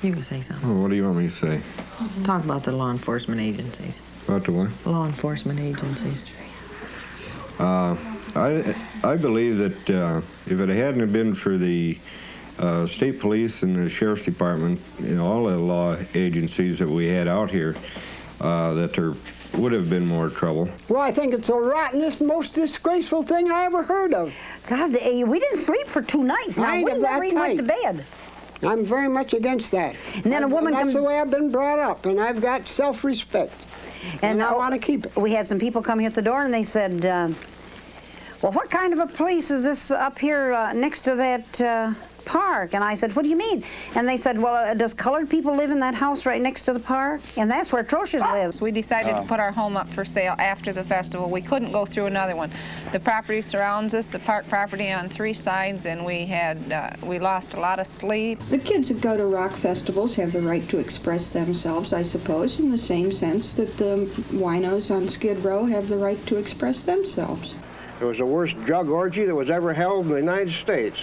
You can say something. Oh, what do you want me to say? Talk about the law enforcement agencies. About the what? Law enforcement agencies. I believe that if it hadn't have been for the state police and the sheriff's department, all the law agencies that we had out here, that there would have been more trouble. Well, I think it's the rottenest, most disgraceful thing I ever heard of. God, we didn't sleep for 2 nights. Now, we never even went to bed. I'm very much against that. And then a woman That's the way I've been brought up, and I've got self-respect. And I want to keep it. We had some people come here at the door, and they said, well, what kind of a place is this up here next to that park? And I said, what do you mean? And they said, well, does colored people live in that house right next to the park? And that's where Trocious lives. We decided to put our home up for sale after the festival. We couldn't go through another one. The property surrounds us, the park property on 3 sides, and we lost a lot of sleep. The kids that go to rock festivals have the right to express themselves, I suppose, in the same sense that the winos on Skid Row have the right to express themselves. It was the worst drug orgy that was ever held in the United States.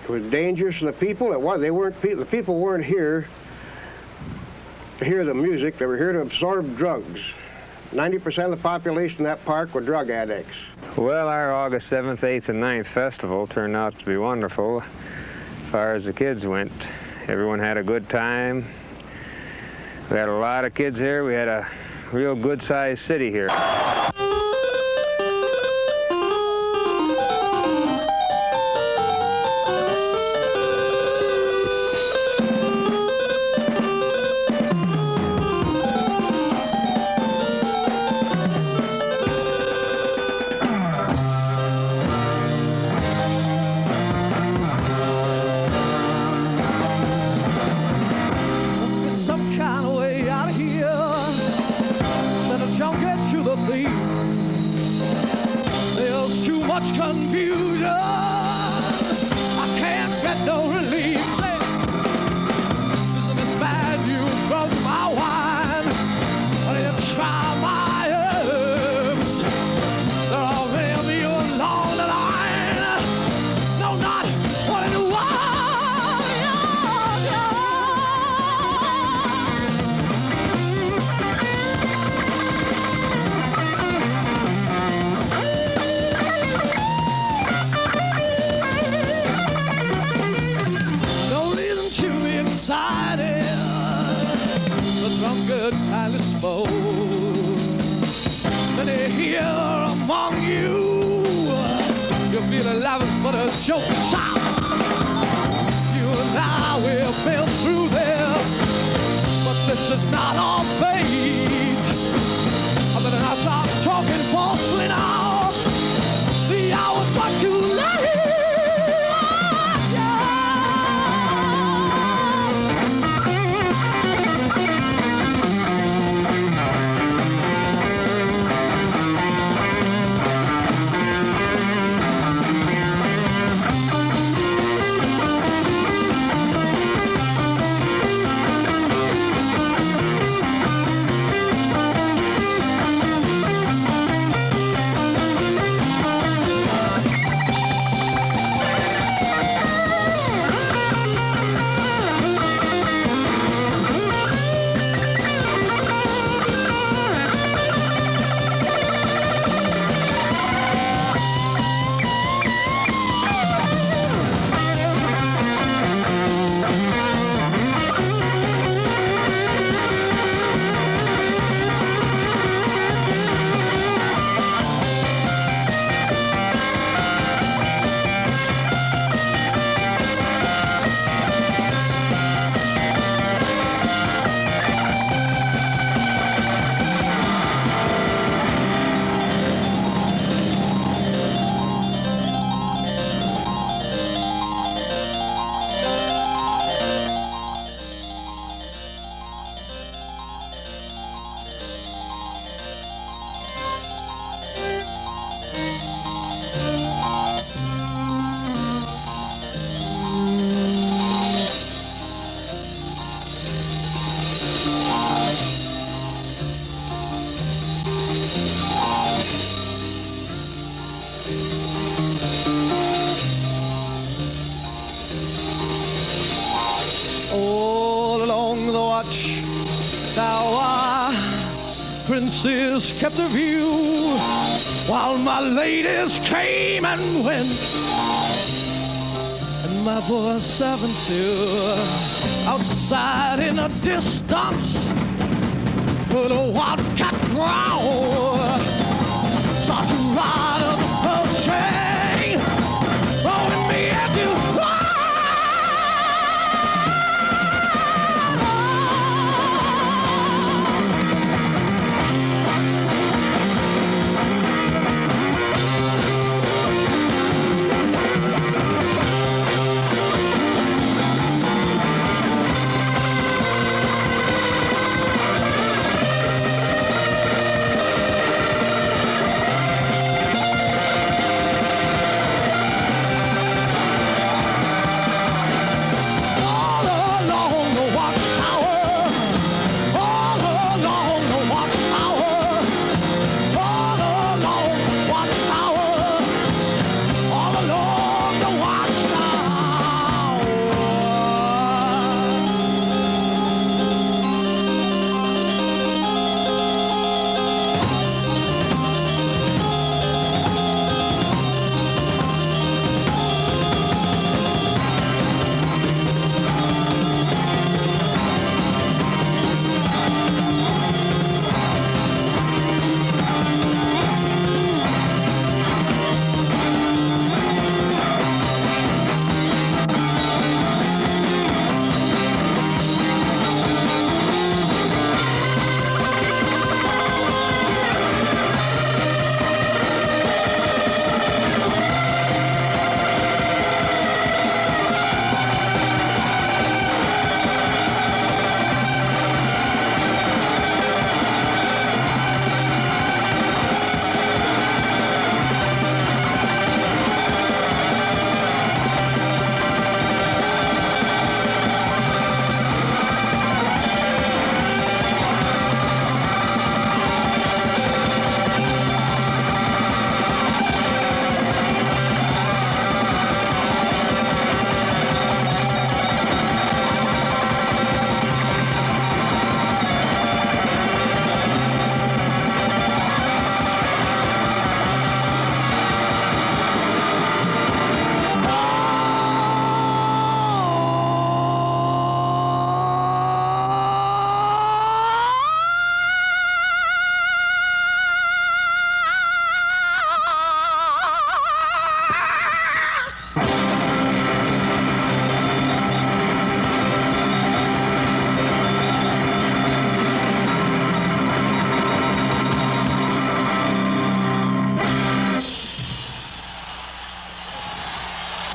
It was dangerous to the people. The people weren't here to hear the music. They were here to absorb drugs. 90% of the population in that park were drug addicts. Well, our August 7th, 8th, and 9th festival turned out to be wonderful. As far as the kids went, everyone had a good time. We had a lot of kids here. We had a real good-sized city here. princes kept the view, while my ladies came and went, and my boy 72 outside in the distance heard a wildcat growl, saw two riders approaching, throwing me at you.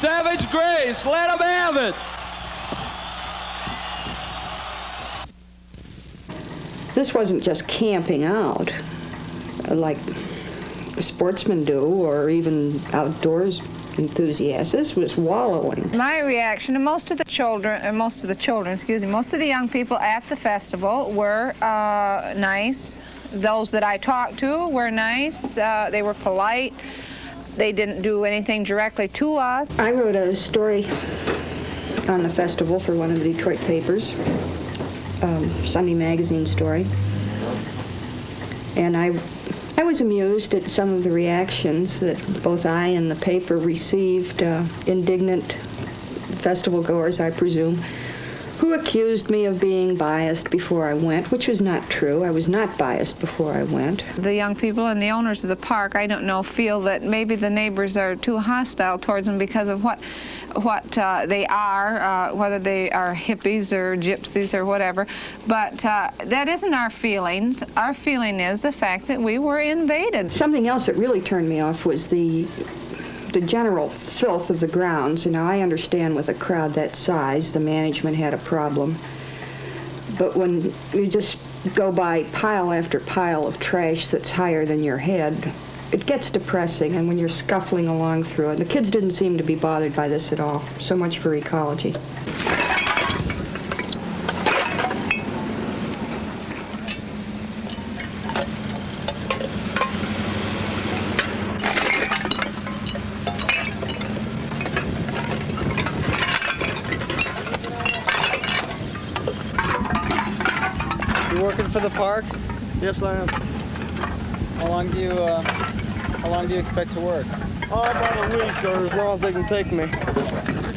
Savage Grace, let them have it. This wasn't just camping out like sportsmen do, or even outdoors enthusiasts. This was wallowing. My reaction to most of the young people at the festival were nice. Those that I talked to were nice. They were polite. They didn't do anything directly to us. I wrote a story on the festival for one of the Detroit papers, Sunday magazine story, and I was amused at some of the reactions that both I and the paper received, indignant festival goers, I presume, who accused me of being biased before I went, which was not true. I was not biased before I went. The young people and the owners of the park, I don't know, feel that maybe the neighbors are too hostile towards them because of what they are, whether they are hippies or gypsies or whatever. But that isn't our feelings. Our feeling is the fact that we were invaded. Something else that really turned me off was the general filth of the grounds. You know, I understand with a crowd that size, the management had a problem. But when you just go by pile after pile of trash that's higher than your head, it gets depressing, and when you're scuffling along through it. The kids didn't seem to be bothered by this at all. So much for ecology. You working for the park? Yes, I am. How long do you expect to work? About a week, or as long as they can take me.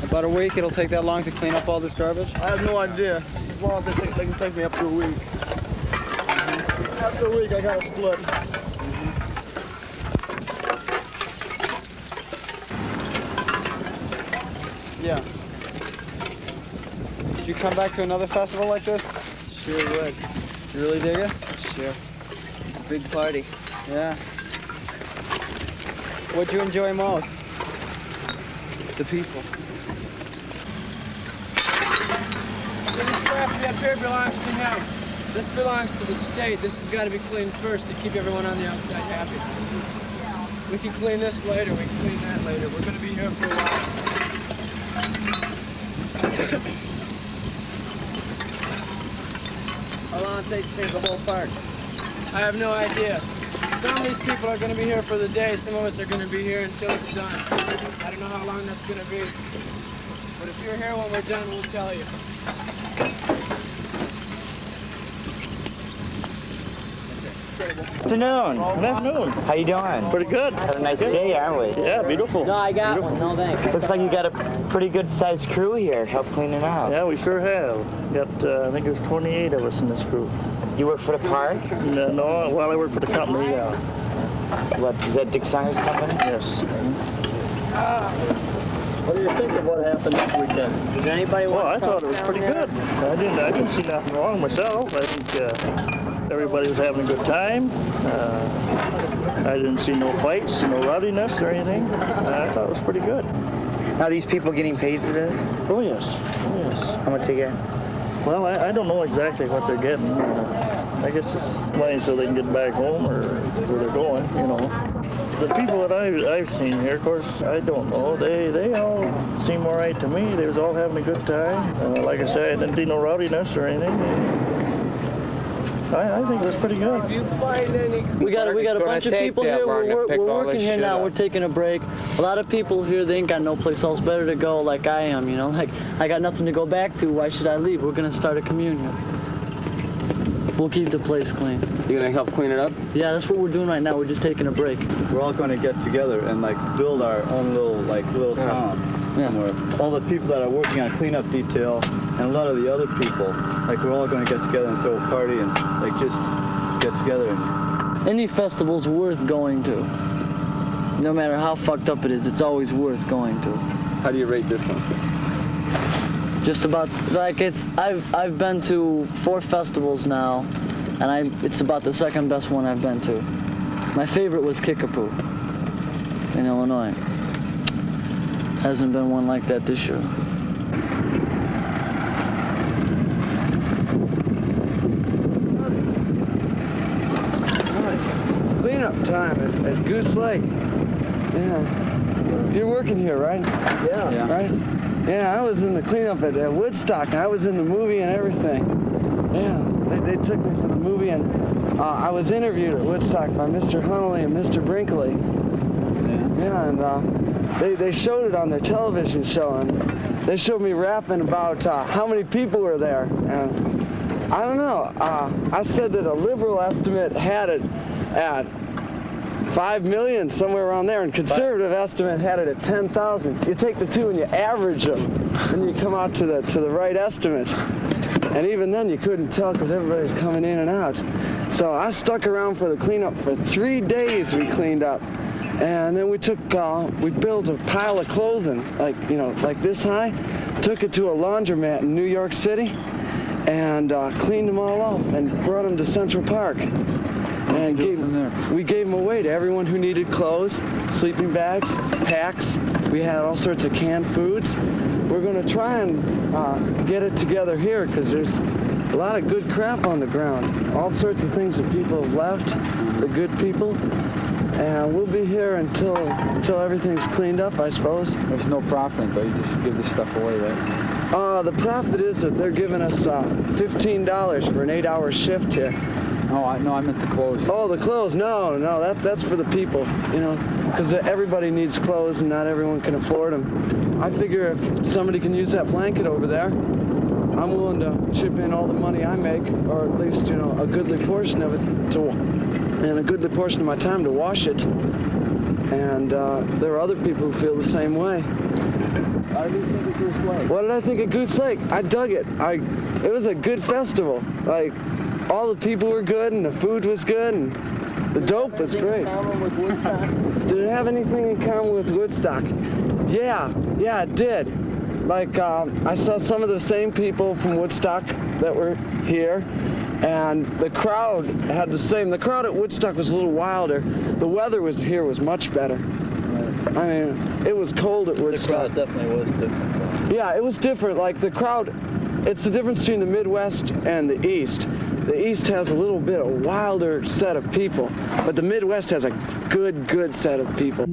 About a week? It'll take that long to clean up all this garbage? I have no idea. As long as they can take me up to a week. After a week, I gotta split. Yeah. Did you come back to another festival like this? Sure would. You really dig it? Sure. It's a big party. Yeah. What'd you enjoy most? The people. So this property up here belongs to him. This belongs to the state. This has got to be cleaned first to keep everyone on the outside happy. We can clean this later. We can clean that later. We're going to be here for a while. How long it take to clean the whole park? I have no idea. Some of these people are going to be here for the day. Some of us are going to be here until it's done. I don't know how long that's going to be. But if you're here when we're done, we'll tell you. Afternoon. Good afternoon. How you doing? Pretty good. Had a nice day, aren't we? Yeah, beautiful. No, I got one. No, thanks. Looks like you got a pretty good sized crew here. Help cleaning up. Yeah, we sure have. Got, I think there's 28 of us in this crew. You work for the park? No, well, I work for the company, yeah. What, is that Dick Singer's company? Yes. What do you think of what happened this weekend? Does anybody want Well, I to thought it was pretty good. I didn't see nothing wrong myself. I think everybody was having a good time. I didn't see no fights, no rowdiness or anything. I thought it was pretty good. Are these people getting paid for this? Oh, yes. Oh, yes. How much they get? Well, I don't know exactly what they're getting. I guess it's money so they can get back home or where they're going, you know. The people that I've seen here, of course, I don't know. They all seem all right to me. They was all having a good time. Like I said, I didn't see no rowdiness or anything. I think it was pretty good. You find any... We got a bunch of people here. We're working here now. We're taking a break. A lot of people here, they ain't got no place else better to go like I am, you know. Like, I got nothing to go back to. Why should I leave? We're going to start a communion. We'll keep the place clean. You gonna help clean it up? Yeah, that's what we're doing right now. We're just taking a break. We're all going to get together and build our own little town somewhere. All the people that are working on cleanup detail and a lot of the other people, we're all going to get together and throw a party and just get together. Any festival's worth going to. No matter how fucked up it is, it's always worth going to. How do you rate this one? Just about I've been to 4 festivals now, and it's about the second best one I've been to. My favorite was Kickapoo in Illinois. Hasn't been one like that this year. It's cleanup time at Goose Lake. Yeah. You're working here, right? Yeah. Right? Yeah, I was in the cleanup at Woodstock. I was in the movie and everything. Yeah, they took me for the movie, and I was interviewed at Woodstock by Mr. Hunnelly and Mr. Brinkley. Yeah, and they showed it on their television show, and they showed me rapping about how many people were there. And I don't know, I said that a liberal estimate had it at 5 million, somewhere around there, and conservative estimate had it at 10,000. You take the two and you average them, and you come out to the right estimate. And even then you couldn't tell because everybody's coming in and out. So I stuck around for the cleanup for 3 days. We cleaned up, and then we built a pile of clothing like this high, took it to a laundromat in New York City, and cleaned them all off and brought them to Central Park. And we gave them away to everyone who needed clothes, sleeping bags, packs. We had all sorts of canned foods. We're going to try and get it together here because there's a lot of good crap on the ground. All sorts of things that people have left, the good people. And we'll be here until everything's cleaned up, I suppose. There's no profit, though. You just give this stuff away, right? The profit is that they're giving us $15 for an 8-hour shift here. Oh, I meant the clothes. Oh, the clothes? No, that's for the people, because everybody needs clothes and not everyone can afford them. I figure if somebody can use that blanket over there, I'm willing to chip in all the money I make, or at least, a goodly portion of it to and a goodly portion of my time to wash it. And there are other people who feel the same way. What did you think of Goose Lake? What did I think of Goose Lake? I dug it. It was a good festival. Like, all the people were good, and the food was good, and the dope was great. Did it have anything in common with Woodstock? Did it have anything in common with Woodstock? Yeah, it did. Like, I saw some of the same people from Woodstock that were here, and the crowd had the same. The crowd at Woodstock was a little wilder. The weather here was much better. I mean, it was cold at Woodstock. The crowd definitely was different. Yeah, it was different. Like, the crowd, it's the difference between the Midwest and the East. The East has a little bit of wilder set of people, but the Midwest has a good set of people.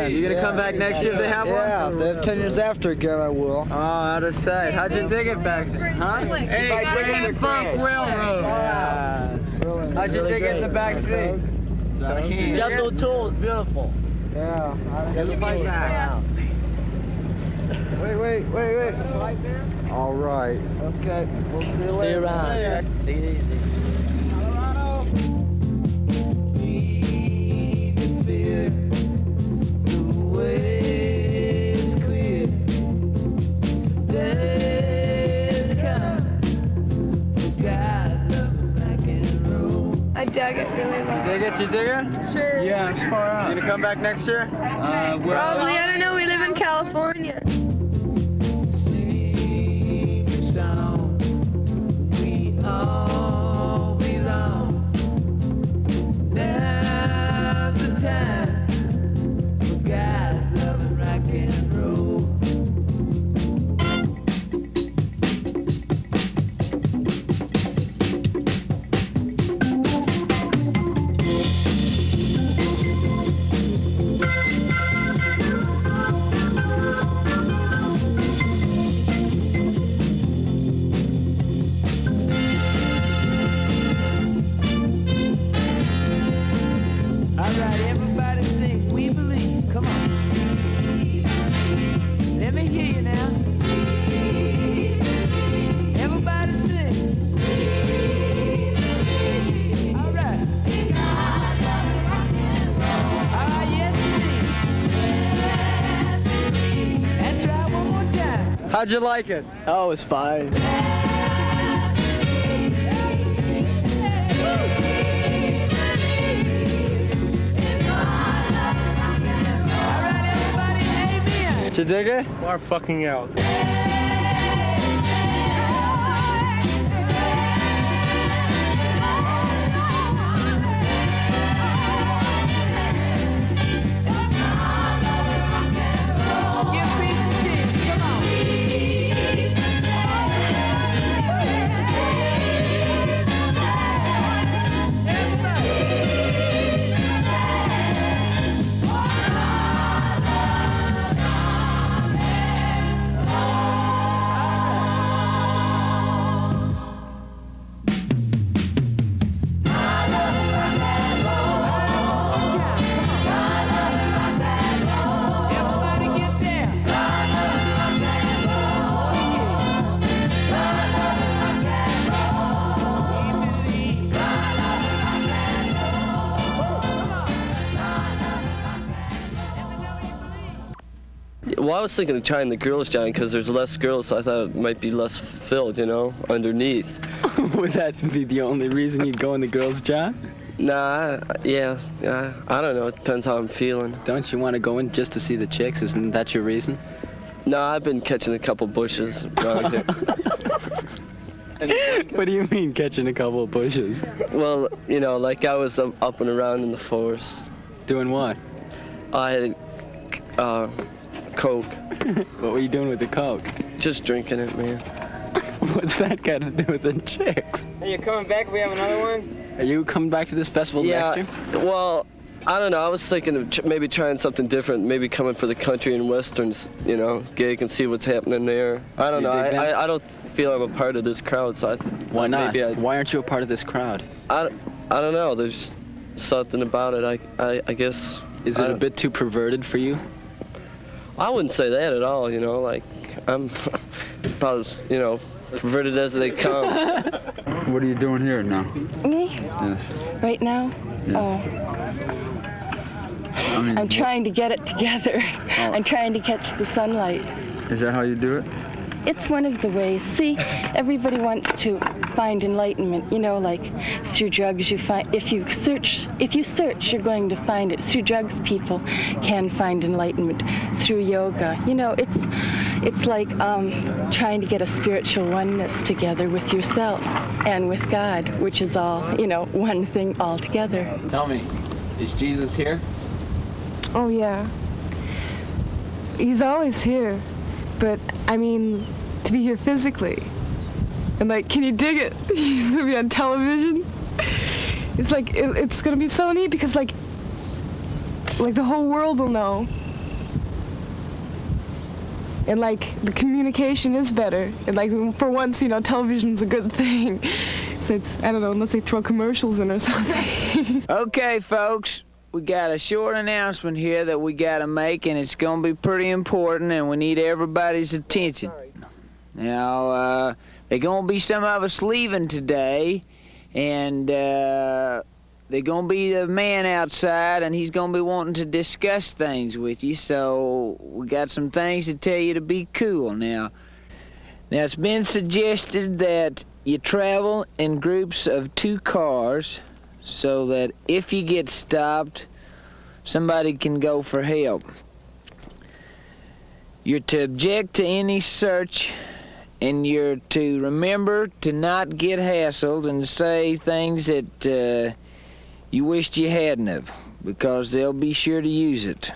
You gonna come back next year if they have one? Yeah, if they have 10 years after again, I will. Oh, out of sight. How'd you dig it back then? Huh? Hey, bring the Funk Railroad. Yeah. How'd you dig it in the back seat? Gentle tools, beautiful. Yeah. Wait. All right. Okay, we'll see you later. See you around. Take it easy. I dug it really well. You dig it? Sure. Yeah, it's far out. You gonna come back next year? Probably. I don't know. We live in California. How'd you like it? Oh, it was fine. Did you dig it? Far fucking out. Well, I was thinking of tying the girls down because there's less girls, so I thought it might be less filled, you know, underneath. Would that be the only reason you'd go in the girls' job? Nah, yeah, I don't know. It depends how I'm feeling. Don't you want to go in just to see the chicks? Isn't that your reason? Nah, I've been catching a couple bushes around here. What do you mean, catching a couple of bushes? Well, you know, like I was up and around in the forest. Doing what? I had Coke. What were you doing with the Coke? Just drinking it, man. What's that got to do with the chicks? Hey, you coming back if we have another one? Are you coming back to this festival next year? Well, I don't know. I was thinking of maybe trying something different, maybe coming for the country and westerns, gig and see what's happening there. I don't know. I don't feel I'm a part of this crowd, so Why not? Why aren't you a part of this crowd? I don't know. There's something about it. I guess. Is it a bit too perverted for you? I wouldn't say that at all. Like I'm about as perverted as they come. What are you doing here now? Me? Yes. Right now? Yes. I'm trying to get it together. I'm trying to catch the sunlight. Is that how you do it? It's one of the ways. See, everybody wants to find enlightenment, like through drugs you find, if you search, you're going to find it. Through drugs, people can find enlightenment. Through yoga, it's like trying to get a spiritual oneness together with yourself and with God, which is all, one thing altogether. Tell me, is Jesus here? Oh, yeah. He's always here. But, to be here physically. And, can you dig it? He's gonna be on television. It's it's gonna be so neat because, like the whole world will know. And, the communication is better. And, for once, television's a good thing. So I don't know, unless they throw commercials in or something. Okay, folks. We got a short announcement here that we got to make, and it's going to be pretty important, and we need everybody's attention. Now, there's going to be some of us leaving today, and there's going to be the man outside, and he's going to be wanting to discuss things with you, so we got some things to tell you to be cool. Now, it's been suggested that you travel in groups of 2 cars, so that if you get stopped, somebody can go for help. You're to object to any search, and you're to remember to not get hassled and say things that you wished you hadn't have, because they'll be sure to use it.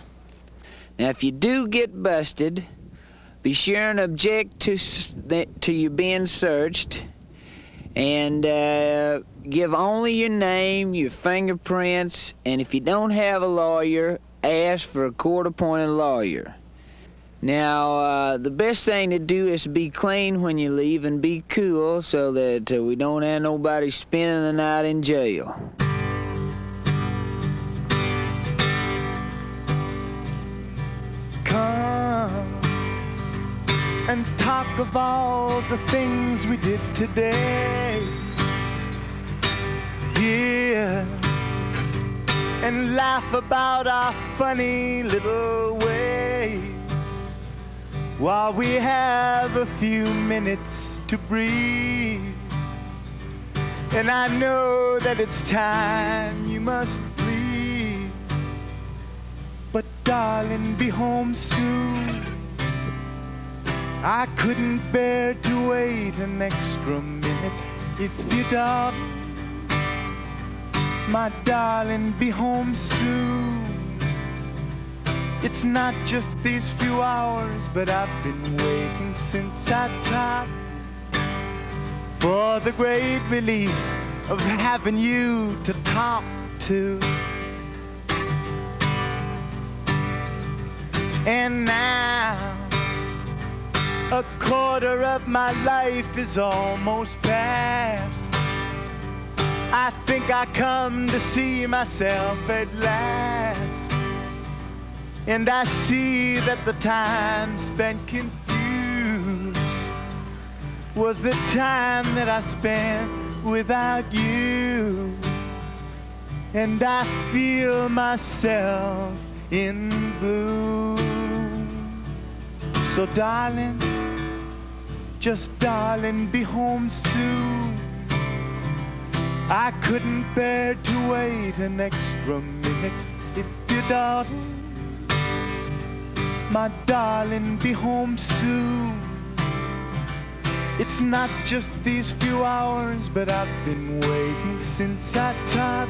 Now, if you do get busted, be sure and object to you being searched, and give only your name, your fingerprints, and if you don't have a lawyer, ask for a court-appointed lawyer. Now, the best thing to do is be clean when you leave and be cool so that we don't have nobody spending the night in jail. Come and talk of all the things we did today. Yeah, and laugh about our funny little ways while we have a few minutes to breathe. And I know that it's time you must leave, but darling, be home soon. I couldn't bear to wait an extra minute if you don't. My darling, be home soon. It's not just these few hours, but I've been waiting since I talked, for the great relief of having you to talk to. And now, a quarter of my life is almost past. I think I come to see myself at last, and I see that the time spent confused was the time that I spent without you. And I feel myself in blue. So darling, just darling, be home soon. I couldn't bear to wait an extra minute if you don't. My darling, be home soon. It's not just these few hours, but I've been waiting since I taught,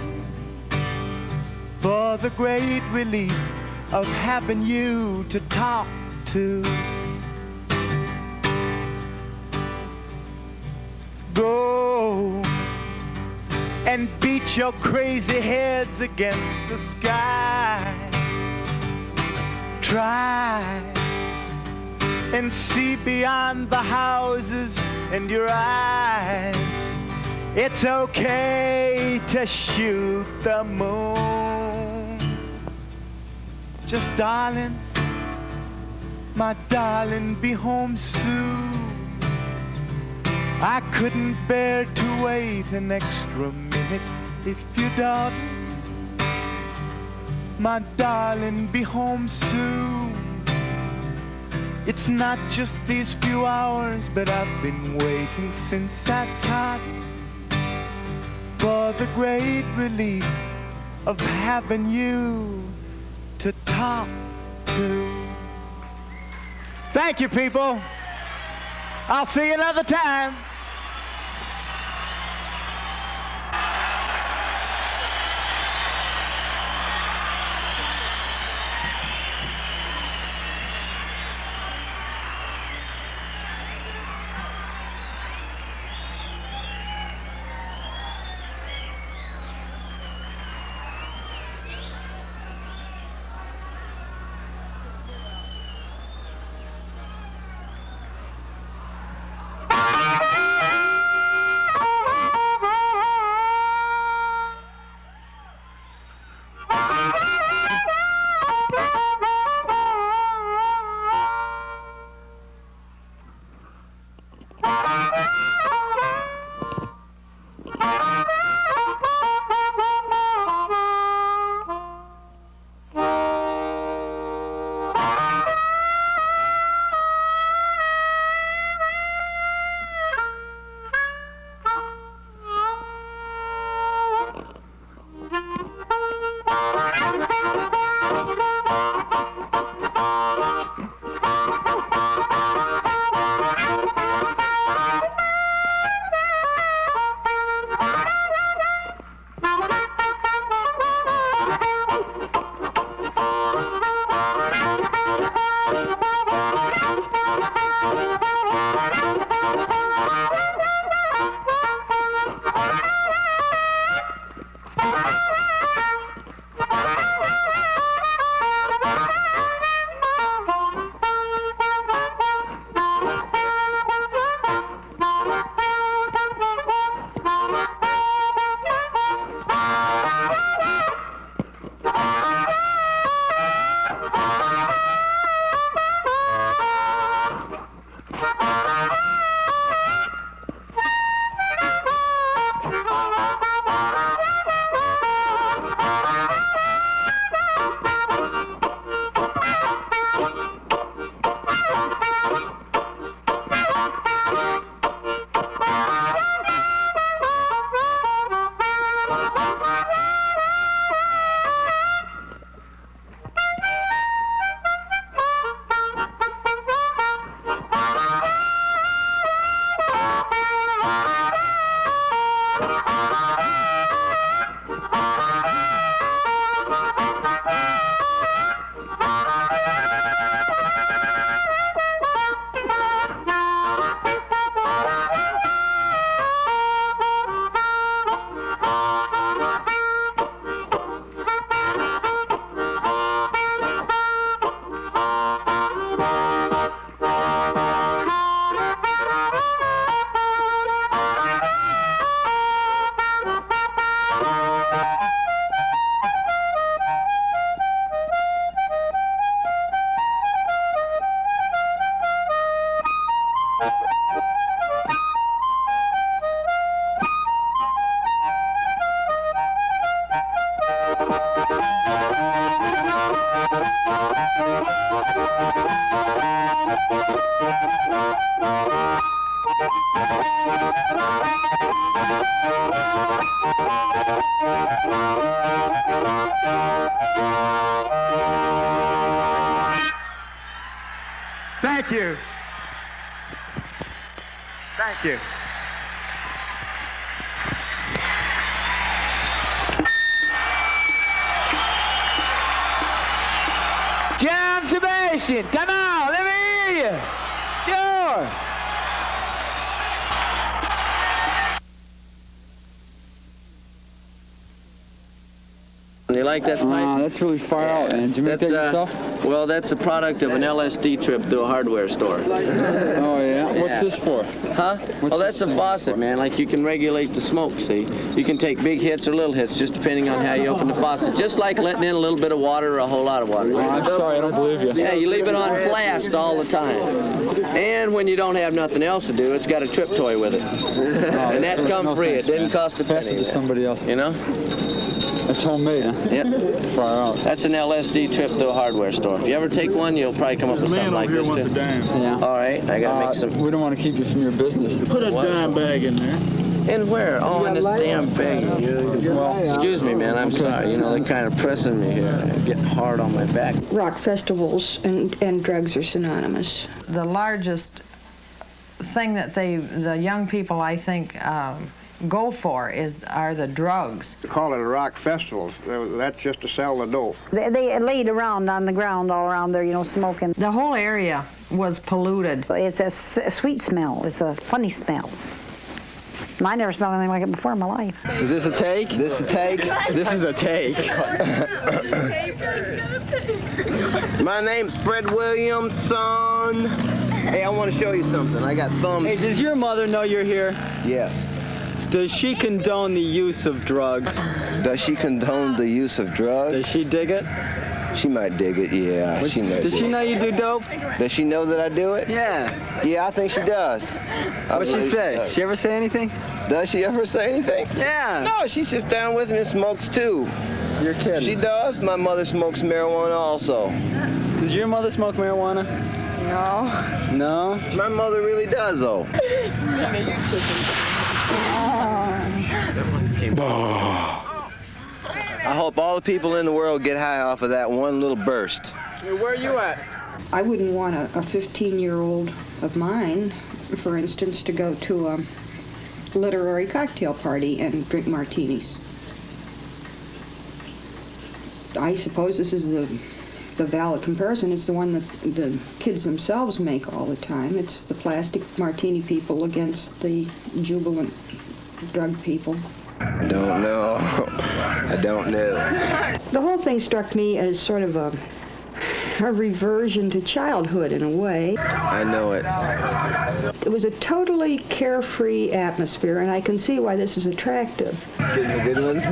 for the great relief of having you to talk to. Go and beat your crazy heads against the sky. Try and see beyond the houses and your eyes. It's okay to shoot the moon. Just darlings, my darling, be home soon. I couldn't bear to wait an extra minute if you darling. My darling, be home soon. It's not just these few hours, but I've been waiting since that time for the great relief of having you to talk to. Thank you, people. I'll see you another time. Thank you. Thank you. John Sebastian, come on, let me hear you. Sure. You like that pipe? That's really far out, man. Did you make that yourself? Well, that's a product of an LSD trip to a hardware store. Oh, yeah? What's this for? Huh? Well, that's a faucet, man. Like, you can regulate the smoke, see? You can take big hits or little hits, just depending on how you open the faucet. Just like letting in a little bit of water or a whole lot of water. Oh, I'm sorry, I don't believe you. Yeah, you leave it on blast all the time. And when you don't have nothing else to do, it's got a trip toy with it. And that comes free. It didn't cost a penny. Pass it to somebody else. You know? That's homemade, huh? Yep. Far out. That's an LSD trip to a hardware store. If you ever take one, you'll probably come up with something like this, too. Yeah. All right, I gotta make some. We don't want to keep you from your business. Put a dime bag in there. In where? Oh, in this damn bag. Well, excuse me, man. I'm sorry. You know, they're kind of pressing me here. I'm getting hard on my back. Rock festivals and drugs are synonymous. The largest thing that the young people, I think, go for are the drugs. They call it a rock festival. That's just to sell the dope. They laid around on the ground all around there, you know, smoking. The whole area was polluted. It's a sweet smell. It's a funny smell. I never smelled anything like it before in my life. Is this a take? This a take? This is a take. My name's Fred Williams, son. Hey, I want to show you something. I got thumbs. Hey, does your mother know you're here? Yes. Does she condone the use of drugs? Does she condone the use of drugs? Does she dig it? She might dig it, yeah. Does she know you do dope? Does she know that I do it? Yeah. Yeah, I think she does. What'd she say? She ever say anything? Does she ever say anything? Yeah. No, she sits down with me and smokes too. You're kidding. She does. My mother smokes marijuana also. Does your mother smoke marijuana? No. No? My mother really does, though. I hope all the people in the world get high off of that one little burst. Hey, where are you at? I wouldn't want a 15-year-old of mine, for instance, to go to a literary cocktail party and drink martinis. I suppose this is the valid comparison. It's the one that the kids themselves make all the time. It's the plastic martini people against the jubilant drug people. I don't know. I don't know. The whole thing struck me as sort of a reversion to childhood in a way. I know it. It was a totally carefree atmosphere, and I can see why this is attractive. Getting the good ones?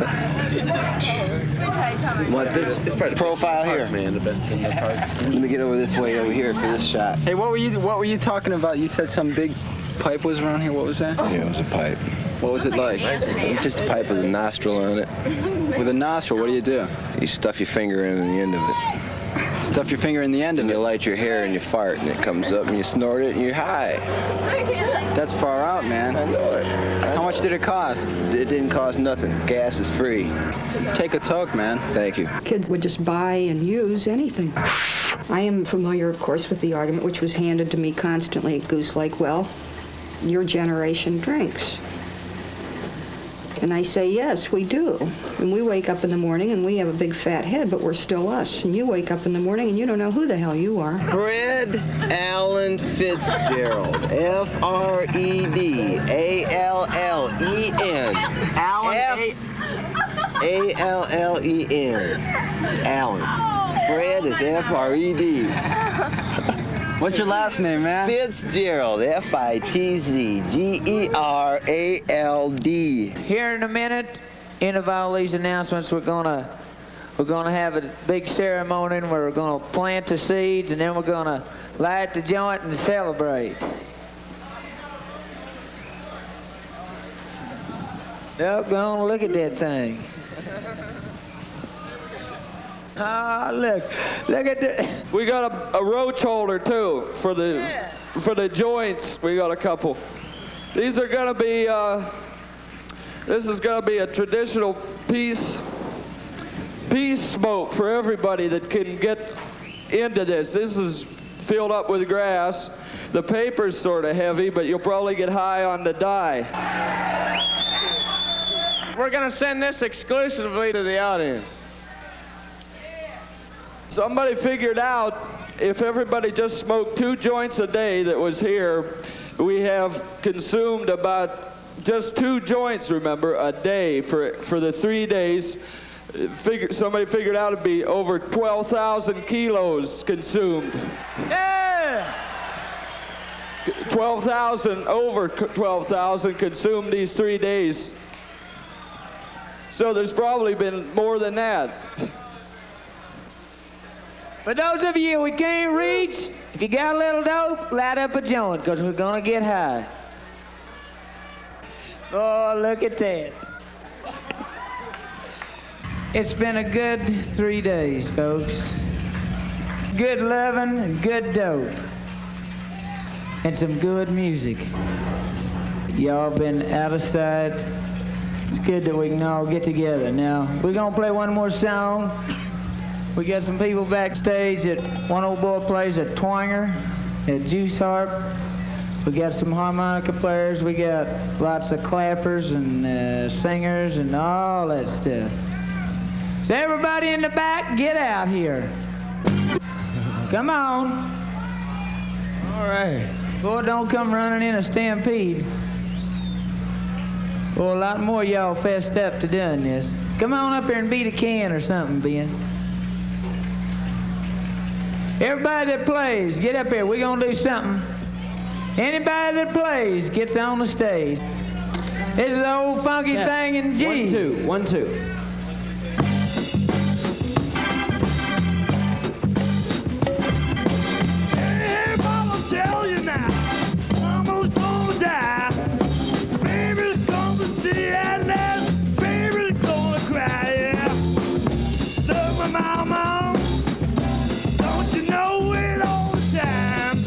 What, this profile here? Man, the best in the park. Let me get over this way over here for this shot. Hey, what were you talking about? You said some big pipe was around here. What was that? Yeah, it was a pipe. What was it like? Just a pipe with a nostril on it. With a nostril, what do you do? You stuff your finger in the end of it. Stuff your finger in the end of and it? You light your hair and you fart and it comes up and you snort it and you're high. That's far out, man. I know it. How much did it cost? It didn't cost nothing. Gas is free. Take a toke, man. Thank you. Kids would just buy and use anything. I am familiar, of course, with the argument which was handed to me constantly at Goose, like, well, your generation drinks. And I say, yes, we do. And we wake up in the morning and we have a big fat head, but we're still us. And you wake up in the morning and you don't know who the hell you are. Fred Allen Fitzgerald. F-R-E-D-A-L-L-E-N. A-L-L-E-N. Allen. Fred is F-R-E-D. What's your last name, man? Fitzgerald, F-I-T-Z-G-E-R-A-L-D. Here in a minute, end of all these announcements, we're gonna have a big ceremony, and we're gonna plant the seeds, and then we're gonna light the joint and celebrate. Doggone, look at that thing. Ah, look at that. We got a roach holder too for the joints. We got a couple. These are gonna be. This is gonna be a traditional peace smoke for everybody that can get into this. This is filled up with grass. The paper's sort of heavy, but you'll probably get high on the dye. We're gonna send this exclusively to the audience. Somebody figured out if everybody just smoked 2 joints a day that was here, we have consumed about just 2 joints, remember, a day for the 3 days Somebody figured out it'd be over 12,000 kilos consumed. Yeah! 12,000, over 12,000 consumed these 3 days. So there's probably been more than that. For those of you we can't reach, if you got a little dope, light up a joint, because we're going to get high. Oh, look at that. It's been a good 3 days, folks. Good loving and good dope. And some good music. Y'all been out of sight. It's good that we can all get together. Now, we're going to play one more song. We got some people backstage. One old boy plays a twanger at Juice Harp. We got some harmonica players. We got lots of clappers and singers and all that stuff. So everybody in the back, get out here. Come on. All right. Boy, don't come running in a stampede. Well, a lot more y'all fessed up to doing this. Come on up here and beat a can or something, Ben. Everybody that plays, get up here. We're going to do something. Anybody that plays gets on the stage. This is the old funky thing in G. 1, 2, 1, 2. Hey, mama, tell you now, mama's gonna die. Baby's gonna see and then baby's gonna cry, yeah. Love my mama, don't you know it all the time.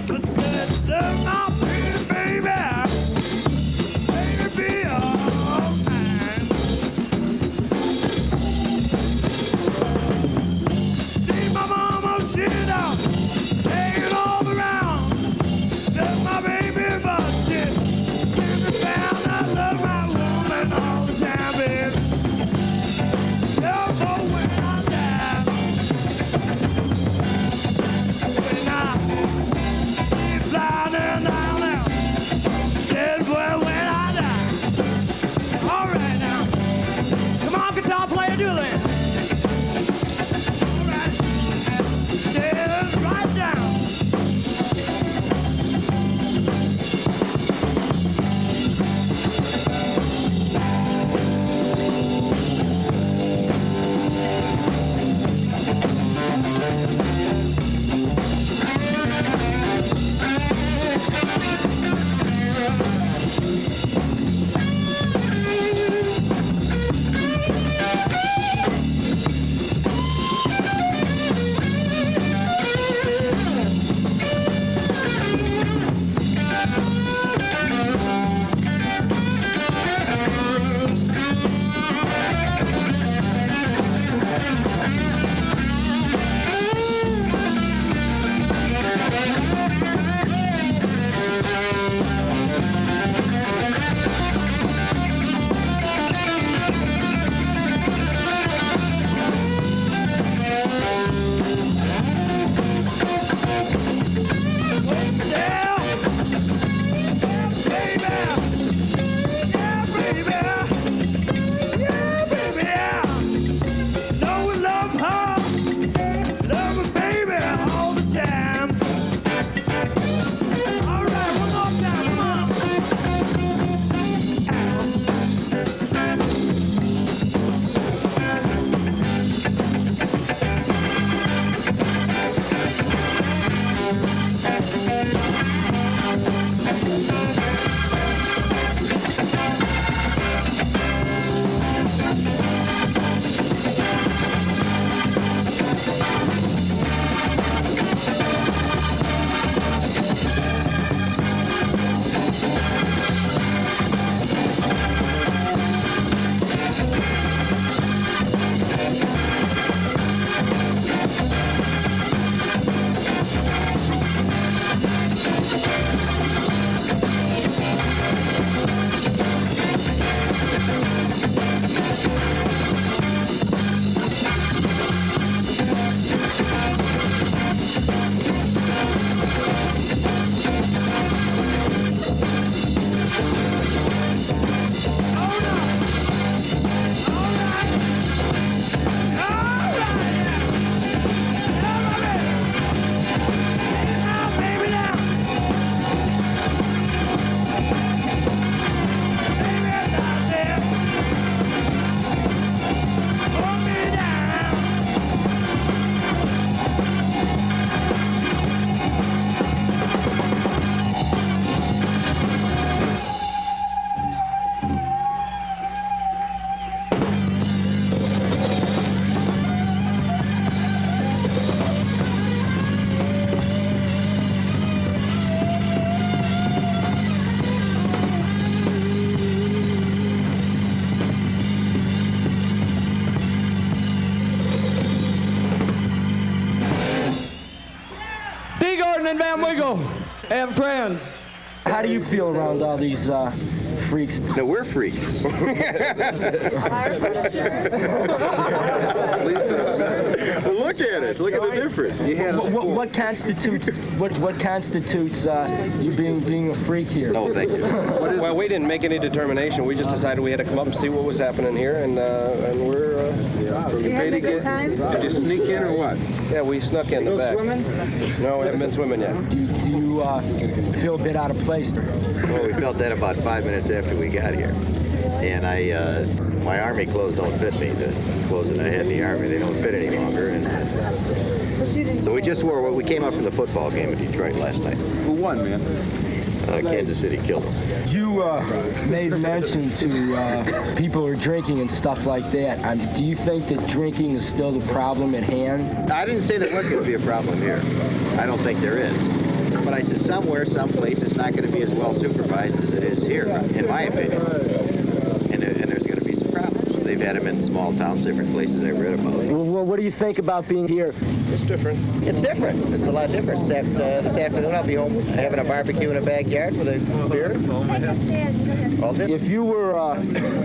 But love my pretty baby, baby, Ryan Van Winkle and friends. How do you feel around all these freaks? No, we're freaks. Look at us. Look at the difference. What constitutes you being a freak here? No, thank you. Well, we didn't make any determination. We just decided we had to come up and see what was happening here, and we're You having a good time? Did you sneak in or what? Yeah, we snuck in the back. Swimming? No, we haven't been swimming yet. Do you feel a bit out of place? Well, we felt that about 5 minutes after we got here. And my army clothes don't fit me. The clothes that I had in the army, they don't fit any longer. And so we just wore what we came up from the football game in Detroit last night. Who won, man? Kansas City killed them. You made mention to people who are drinking and stuff like that. Do you think that drinking is still the problem at hand? I didn't say there was going to be a problem here. I don't think there is. But I said somewhere, someplace, it's not going to be as well supervised as it is here, in my opinion. And there's going to be some problems. They've had them in small towns, different places I've read about. Well, what do you think about being here? It's different. It's different. It's a lot different. This afternoon I'll be home having a barbecue in a backyard with a beer. If you were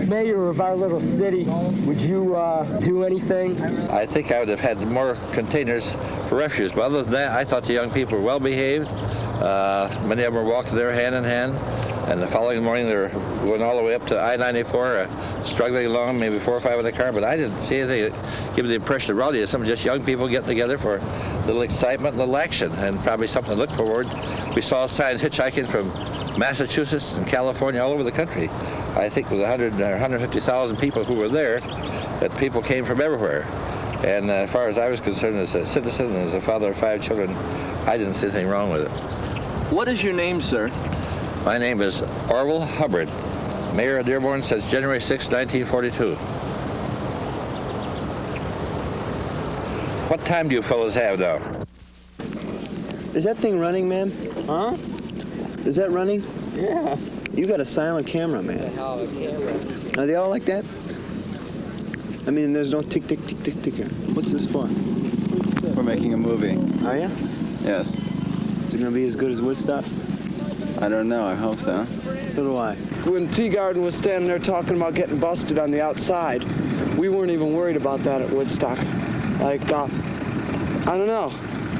mayor of our little city, would you do anything? I think I would have had more containers for refuse. But other than that, I thought the young people were well behaved. Many of them were walking there hand in hand. And the following morning, they were going all the way up to I-94, struggling along, maybe 4 or 5 in the car. But I didn't see anything that gave me the impression of rowdy. Some just young people getting together for a little excitement and little action, and probably something to look forward. We saw signs hitchhiking from Massachusetts and California, all over the country. I think with 100 or 150,000 people who were there, that people came from everywhere. And as far as I was concerned, as a citizen and as a father of 5 children, I didn't see anything wrong with it. What is your name, sir? My name is Orville Hubbard, Mayor of Dearborn since January 6, 1942. What time do you fellas have now? Is that thing running, man? Huh? Is that running? Yeah. You got a silent camera, man. Are they all like that? I mean, there's no tick, tick, tick, tick, ticker. What's this for? We're making a movie. Are you? Yes. Is it going to be as good as Woodstock? I don't know. I hope so. So do I. When Teagarden was standing there talking about getting busted on the outside, we weren't even worried about that at Woodstock. Like, I don't know.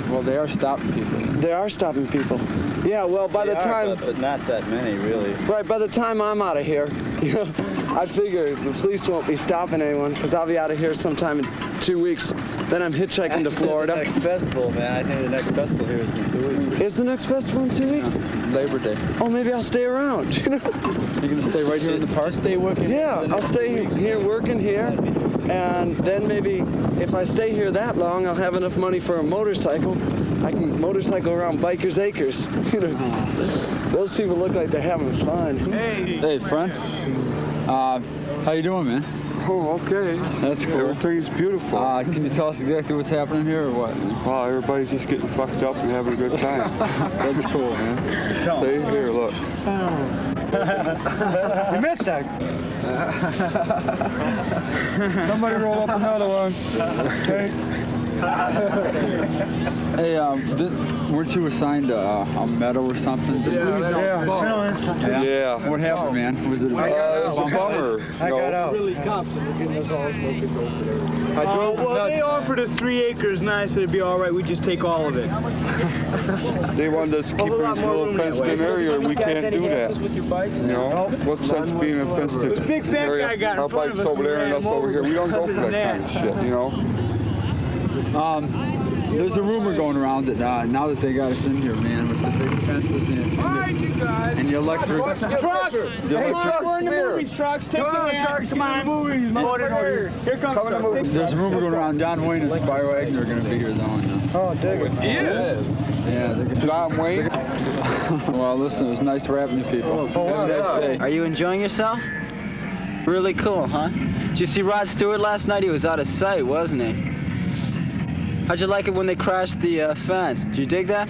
Well, they are stopping people. They are stopping people. Yeah, well, by the time... But not that many, really. Right, by the time I'm out of here, you know, I figure the police won't be stopping anyone, because I'll be out of here sometime in 2 weeks. Then I'm hitchhiking to Florida. The next festival, man. I think the next festival here is in 2 weeks. Is the next festival in 2 weeks? Labor Day. Oh, maybe I'll stay around. You're going to stay right here in the park? Just stay working. Yeah, I'll stay here working here. And then maybe if I stay here that long, I'll have enough money for a motorcycle. I can motorcycle around Bikers Acres. You know, those people look like they're having fun. Hey, friend. How you doing, man? Oh, okay. That's cool. Everything's beautiful. Can you tell us exactly what's happening here or what? Well, everybody's just getting fucked up and having a good time. That's cool, man. See, here, look. You missed that. Somebody roll up another one. Okay. Hey, weren't you assigned a medal or something? Yeah. What happened, man? Was it? It was a bummer. I got out. Really cops are getting us all smoking over there. Well, they offered us 3 acres, and I said it'd be all right. We just take all of it. They wanted us to keep this little fenced-in area. We can't do that. You know, what's sense being a fenced-in big fat area? guy got in Our front of bike's us over there and us over here. We don't go for that kind of shit, you know. There's a rumor going around that now that they got us in here, man, with the big fences and the electric... Trucks! Hey, trucks! We're in the movies, trucks. Take the hand. Come on. Movies, here comes trucks. There's a rumor going around Don Wayne and Spyro Agnew are going to be here, though. Oh, dig it. He is. Yeah. John Wayne. Well, listen, it was nice rapping to people. Have a nice day. Are you enjoying yourself? Really cool, huh? Did you see Rod Stewart last night? He was out of sight, wasn't he? How'd you like it when they crashed the fence? Did you dig that?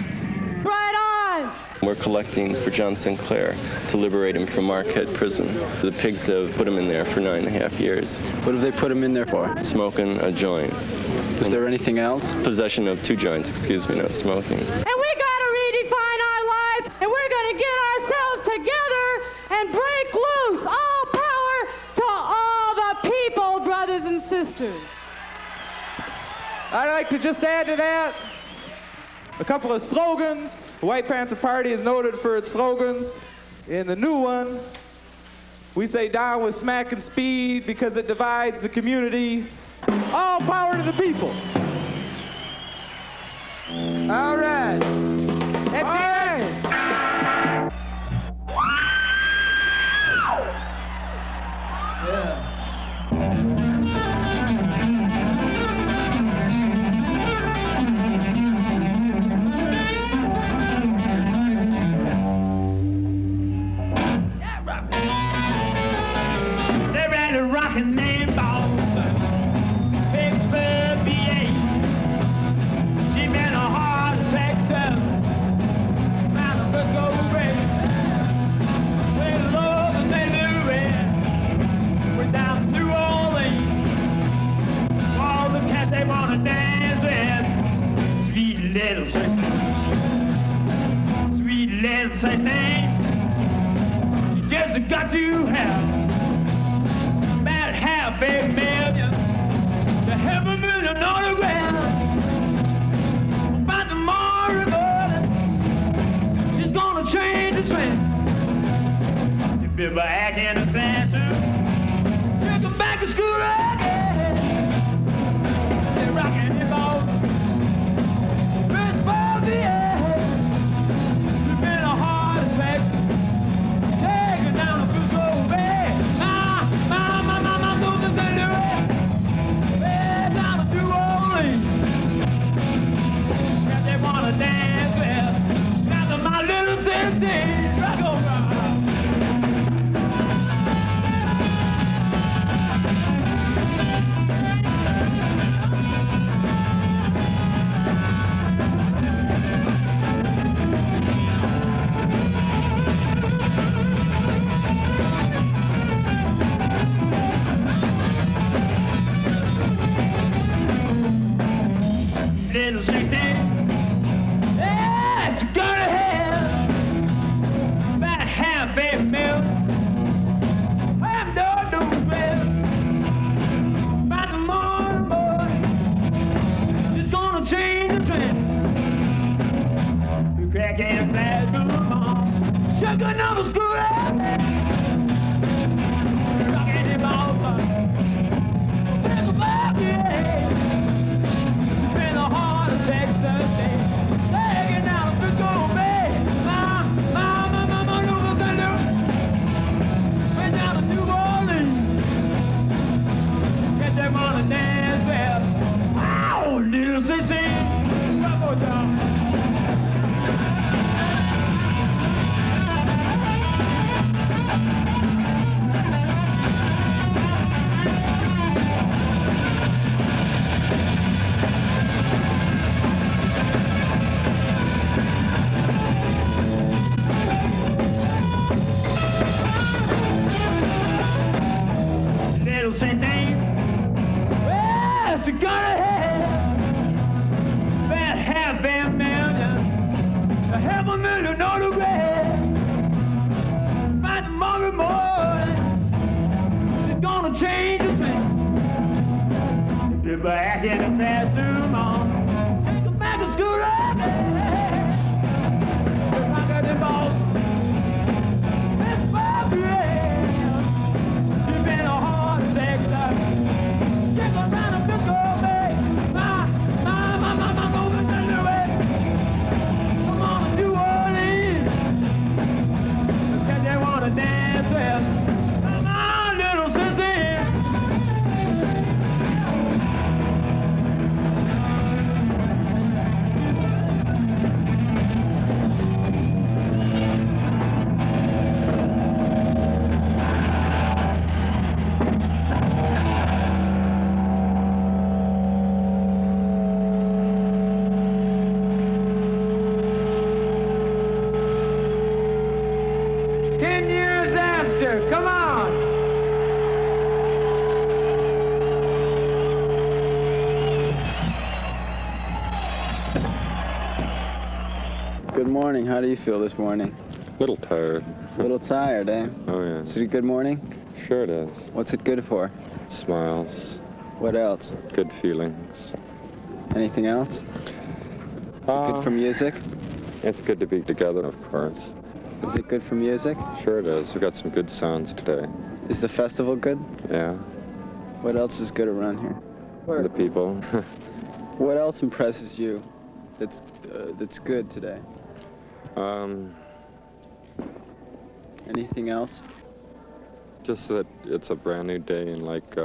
Right on! We're collecting for John Sinclair to liberate him from Marquette Prison. The pigs have put him in there for 9.5 years. What have they put him in there for? Smoking a joint. Is there anything else? Possession of 2 joints, excuse me, not smoking. And we got a reading I'd like to just add to that a couple of slogans. The White Panther Party is noted for its slogans. In the new one, we say down with smack and speed because it divides the community. All power to the people. All right. All right. Yeah. They're at a rockin' name Boston, Pittsburgh, VA. She been a heart attack, round the Frisco Bay. Where the Lord is St. Louis, we're down New Orleans. All the cats they wanna dance with, sweet little 16, sweet little 16. You just got to have about half a million to have a million autographs. About tomorrow morning, she's gonna change the trend. If you're back in the classroom, take her back to school again. They're rocking it all. Pittsburgh, VA. She's been a heart attack. Take her down to Frisco Bay. Dance with, now to my little 16, rock on, rock. Little 16. You're gonna have about half a million. I'm no well. By tomorrow morning, she's gonna change the trend. You crack and fast move on. Sugar number school out. Rockin' it all fun. Think about it. Been a heart attack Thursday. Taking out the go bay. Mama, over the loop. Went down to New Orleans. Get them on a dance well. Ow, little 16. Come on down. Same thing. Well, she's gonna have about half a million, to have a million autographs. By tomorrow morning, she's gonna change the thing. Get back in the classroom on, take her back to school again. Rock at the ball. That's my brain. You've been a hard. Check around a big old bay. My, over the Louis. Come on to New Orleans. Because they want to dance with. Come on, little sissy. Come on! Good morning. How do you feel this morning? Little tired. Little tired, eh? Oh, yeah. Is it a good morning? Sure it is. What's it good for? Smiles. What else? Good feelings. Anything else? Is it good for music? It's good to be together, of course. Is it good for music? Sure it is. We got some good sounds today. Is the festival good? Yeah. What else is good around here? The people. What else impresses you that's good today? Anything else? Just that it's a brand new day and like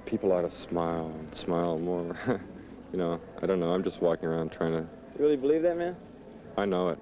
people ought to smile and smile more. You know, I don't know. I'm just walking around trying to. You really believe that, man? I know it.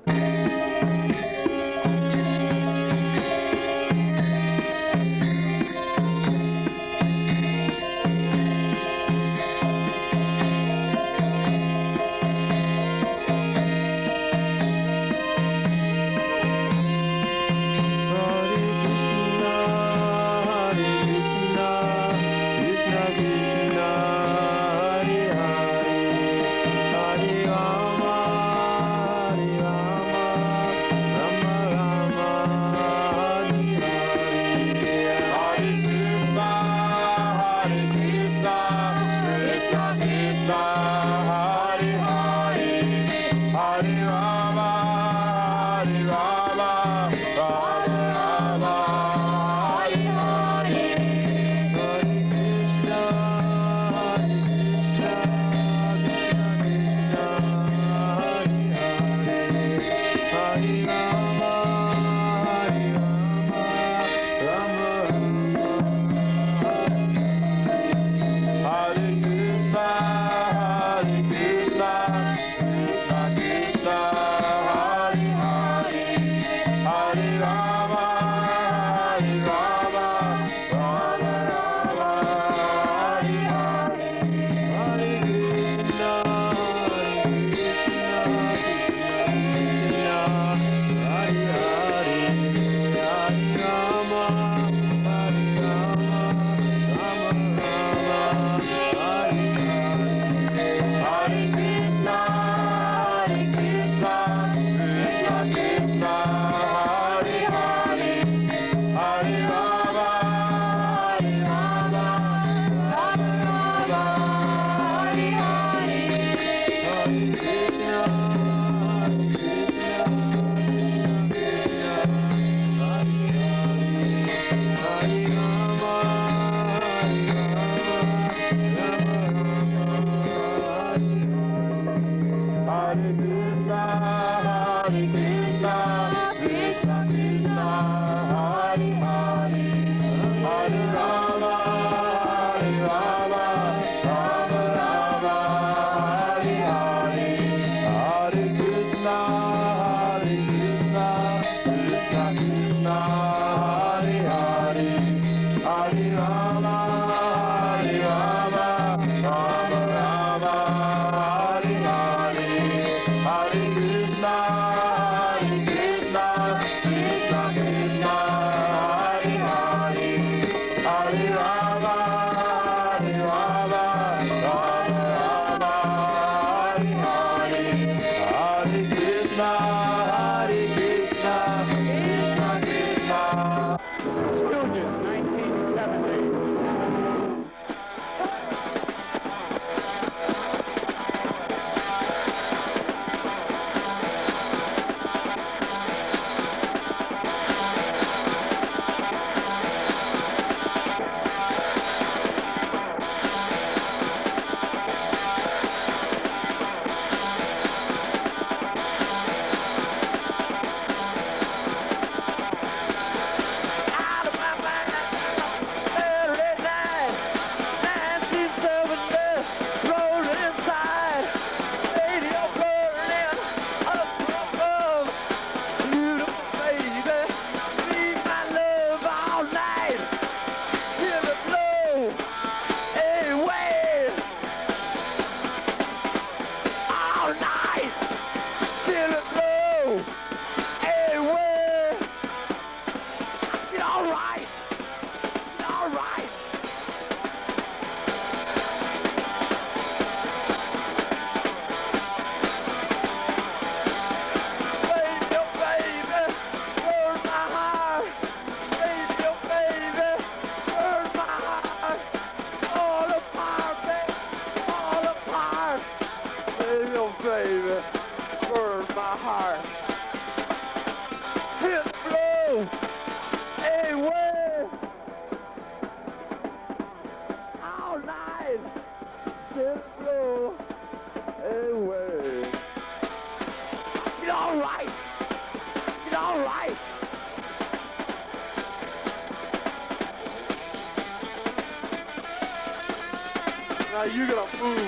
Now you gotta move.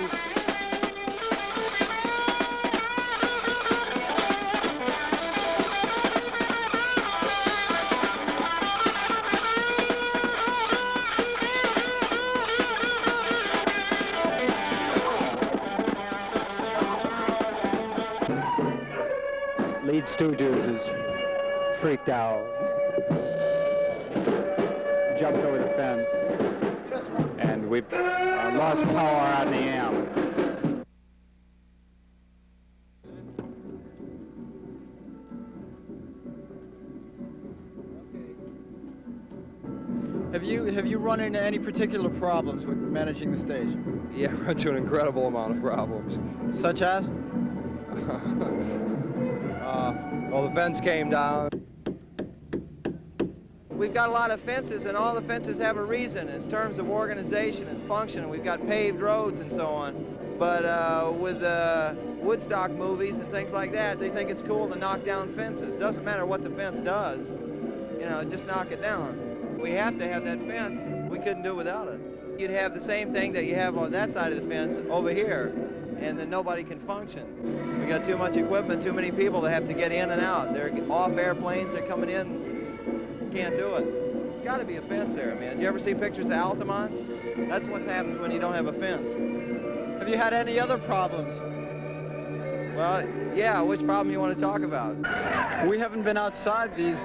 Lead Stooges is freaked out. Jumped over the fence. And we've lost power on the amp. Have you run into any particular problems with managing the stage? Yeah, run into an incredible amount of problems. Such as? Well, the fence came down. We've got a lot of fences, and all the fences have a reason in terms of organization and function. We've got paved roads and so on. But with Woodstock movies and things like that, they think it's cool to knock down fences. Doesn't matter what the fence does, you know, just knock it down. We have to have that fence. We couldn't do without it. You'd have the same thing that you have on that side of the fence over here, and then nobody can function. We got too much equipment, too many people that have to get in and out. They're off airplanes, they're coming in, can't do it. There's got to be a fence there, man. Do you ever see pictures of Altamont? That's what happens when you don't have a fence. Have you had any other problems? Well, yeah, which problem you want to talk about? We haven't been outside these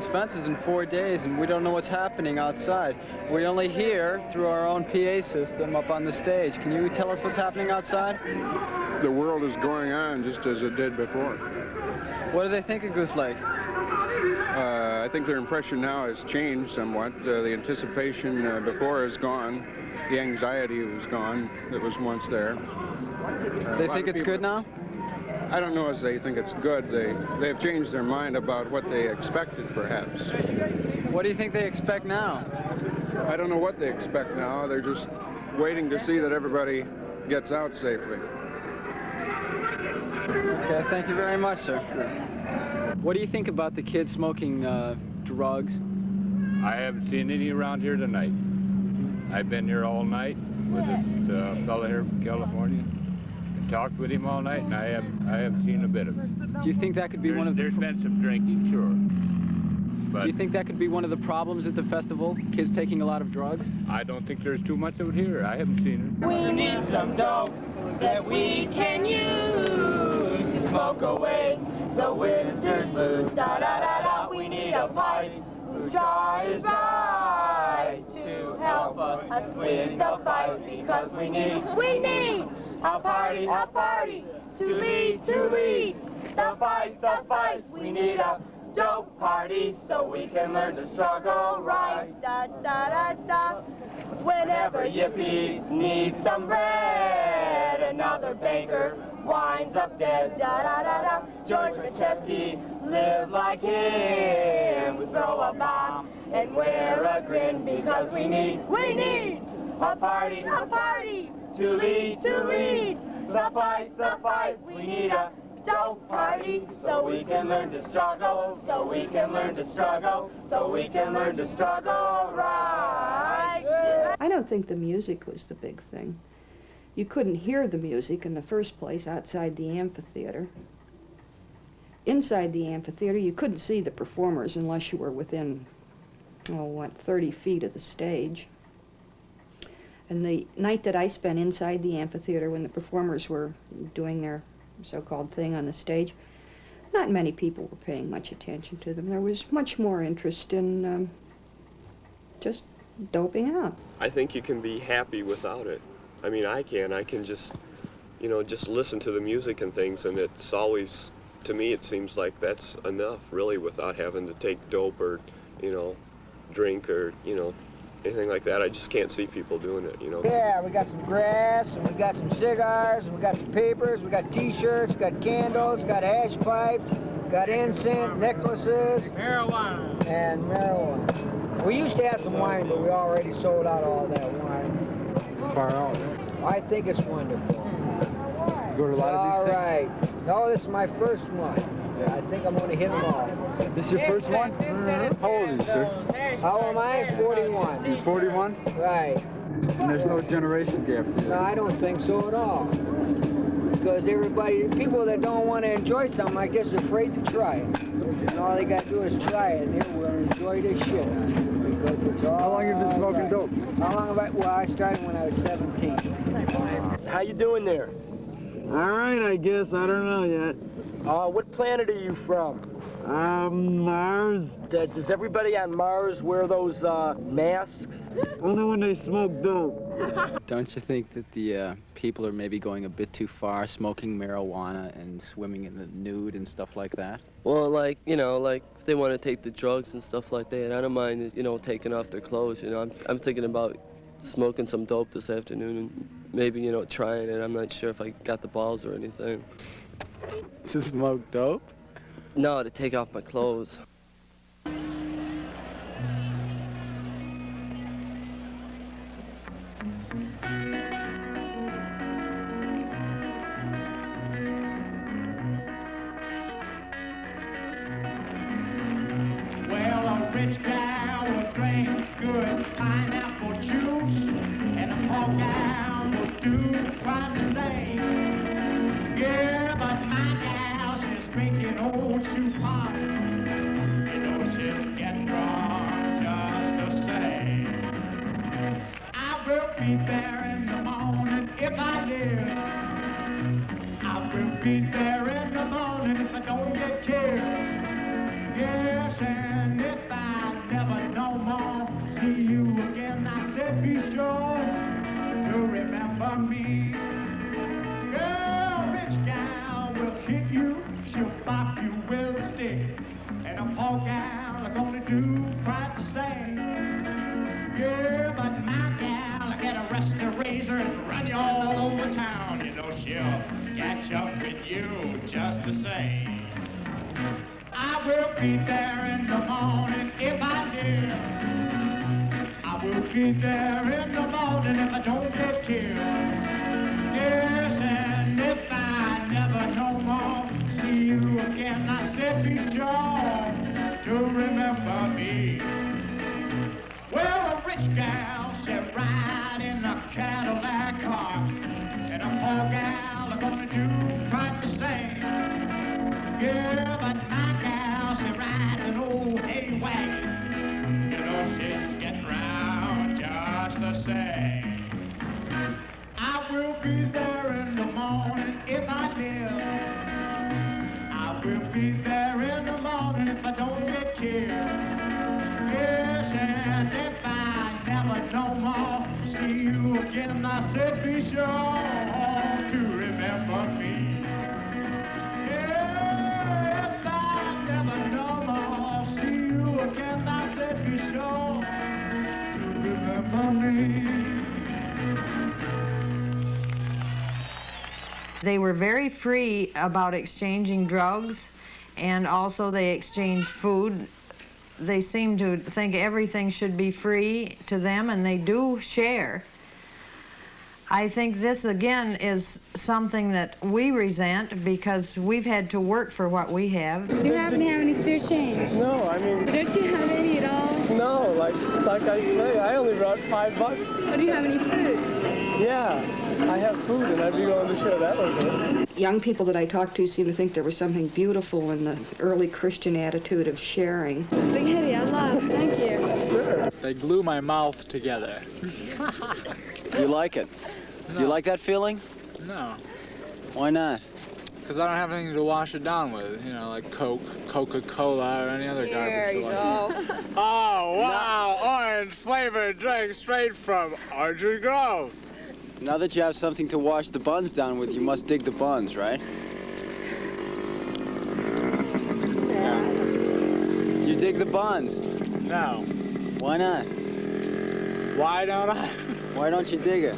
fences in 4 days, and we don't know what's happening outside. We only hear through our own PA system up on the stage. Can you tell us what's happening outside? The world is going on just as it did before. What do they think of Goose Lake? I think their impression now has changed somewhat. The anticipation before is gone. The anxiety was gone that was once there. They think it's good now? I don't know if they think it's good. They've changed their mind about what they expected, perhaps. What do you think they expect now? I don't know what they expect now. They're just waiting to see that everybody gets out safely. Okay, thank you very much, sir. What do you think about the kids smoking drugs? I haven't seen any around here tonight. I've been here all night with this fellow here from California. Talked with him all night, and I haven't seen a bit of it. Do you think that could be one of the... There's been some drinking, sure. But do you think that could be one of the problems at the festival? Kids taking a lot of drugs? I don't think there's too much of it here. I haven't seen it. We need some dope that we can use to smoke away the winter's blues. Da-da-da-da, we need a party whose jaw is right to help us win the fight, because we need a party to lead the fight. We need a dope party so we can learn to struggle right. Da da da da. Whenever yippies need some bread, another banker winds up dead. Da da da da. George McChesky lived like him. We throw a bomb and wear a grin, because we need a party to lead the fight. We need a dope party so we can learn to struggle, so we can learn to struggle right. I don't think the music was the big thing. You couldn't hear the music in the first place outside the amphitheater. Inside the amphitheater, you couldn't see the performers unless you were within, 30 feet of the stage. And the night that I spent inside the amphitheater when the performers were doing their so-called thing on the stage, not many people were paying much attention to them. There was much more interest in just doping out. I think you can be happy without it. I mean, I can just, just listen to the music and things, and it's always, to me, it seems like that's enough, really, without having to take dope or, drink or, anything like that. I just can't see people doing it, Yeah, we got some grass, and we got some cigars, and we got some papers, we got T-shirts, got candles, got hash pipe, got incense, necklaces. Marijuana. And marijuana. We used to have some wine, but we already sold out all that wine. It's far out. I think it's wonderful. Go to a lot of these things? All right. No, this is my first one. I think I'm going to hit them all. This is your first one? How old are you, sir? How am I? 41. You're 41? Right. And there's no generation gap for you. No, I don't think so at all. Because people that don't want to enjoy something like this are afraid to try it. And all they got to do is try it, and they will enjoy this shit. Because it's all. How long have you been smoking right. dope? How long have I? Well, I started when I was 17. How you doing there? All right, I guess. I don't know yet. What planet are you from? Mars. Does everybody on Mars wear those masks? Only when they smoke dope. Don't you think that the people are maybe going a bit too far, smoking marijuana and swimming in the nude and stuff like that? Well, like, you know, like if they want to take the drugs and stuff like that, I don't mind, you know, taking off their clothes. You know, I'm thinking about smoking some dope this afternoon and maybe, you know, trying it. I'm not sure if I got the balls or anything. To smoke dope? No, to take off my clothes. Well, a rich guy will drink good pineapple juice, and a poor guy will do quite the same. Yeah, but my gal, she's drinking old shoe pop. You know she's getting drunk just the same. I will be there in the morning if I live. I will be there in the morning if I don't get killed. Yes, and if I never no more see you again, I said be sure to remember me. Girl, rich gal will hit you, she'll bop you with a stick, and a poor gal are gonna do quite the same. Yeah, but my gal will get a rusty razor and run you all over town. You know she'll catch up with you just the same. I will be there in the morning if I live. I will be there in the morning if I don't get killed. Yes, and if I never no more see you again, I said be sure to remember me. Well, a rich gal, she ride in a Cadillac car, and a poor gal are gonna do quite the same. Yeah, but my gal, she rides an old hay wagon. You know she's getting round just the same. I will be there in the morning if I live. I will be there in the morning if I don't get killed. Yes, and if I never no more see you again, I said be sure to remember me. Never no more see you again, I said be sure to remember me. They were very free about exchanging drugs, and also they exchanged food. They seem to think everything should be free to them, and they do share. I think this, again, is something that we resent because we've had to work for what we have. Do you happen to have any spare change? No, I mean... Don't you have any at all? No, like I say, I only brought $5. Oh, do you have any food? Yeah, I have food, and I'd be willing to share that with you. Young people that I talk to seem to think there was something beautiful in the early Christian attitude of sharing. It's big hitty, I love it. Thank you. Sure. They glue my mouth together. You like it? No. Do you like that feeling? No. Why not? Because I don't have anything to wash it down with, you know, like Coke, Coca-Cola, or any other garbage. There you go. Oh, wow, orange-flavored drink straight from Orchard Grove. Now that you have something to wash the buns down with, you must dig the buns, right? Yeah. Do you dig the buns? No. Why not? Why don't I? Why don't you dig it?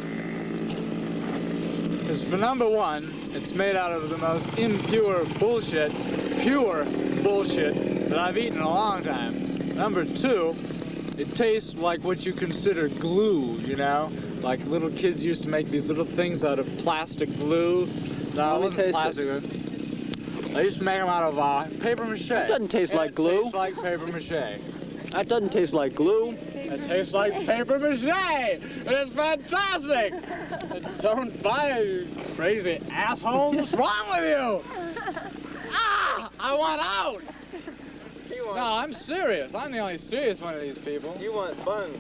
Because for number one, it's made out of the most impure bullshit, pure bullshit that I've eaten in a long time. Number two, it tastes like what you consider glue, you know? Like little kids used to make these little things out of plastic glue. No, it wasn't plastic. They used to make them out of paper mache. It doesn't taste like glue. It tastes like paper mache. That doesn't taste like glue. It tastes like paper mache. It's fantastic. Don't buy it, you crazy asshole. What's wrong with you? Ah! I want out. No, I'm serious. I'm the only serious one of these people. You want buns.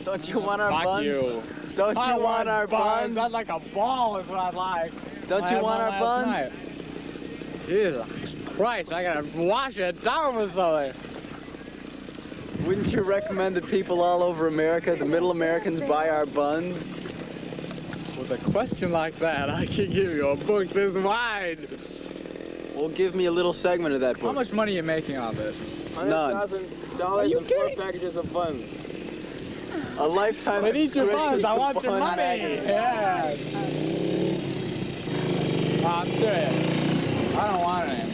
Don't you want our Fuck buns? you. Don't I you want our buns? That's like a ball is what I'd like. Don't you want our buns? Night. Jesus Christ, I gotta wash it down with something. Wouldn't you recommend that people all over America, the middle Americans, buy our buns? With a question like that, I could give you a book this wide. Well, give me a little segment of that book. How much money are you making on this? None. $100,000 and 4 packages of buns. A lifetime But eat your subscription buns, I to want your Bun money. Magazine. Yeah. Oh, I'm serious. I don't want any.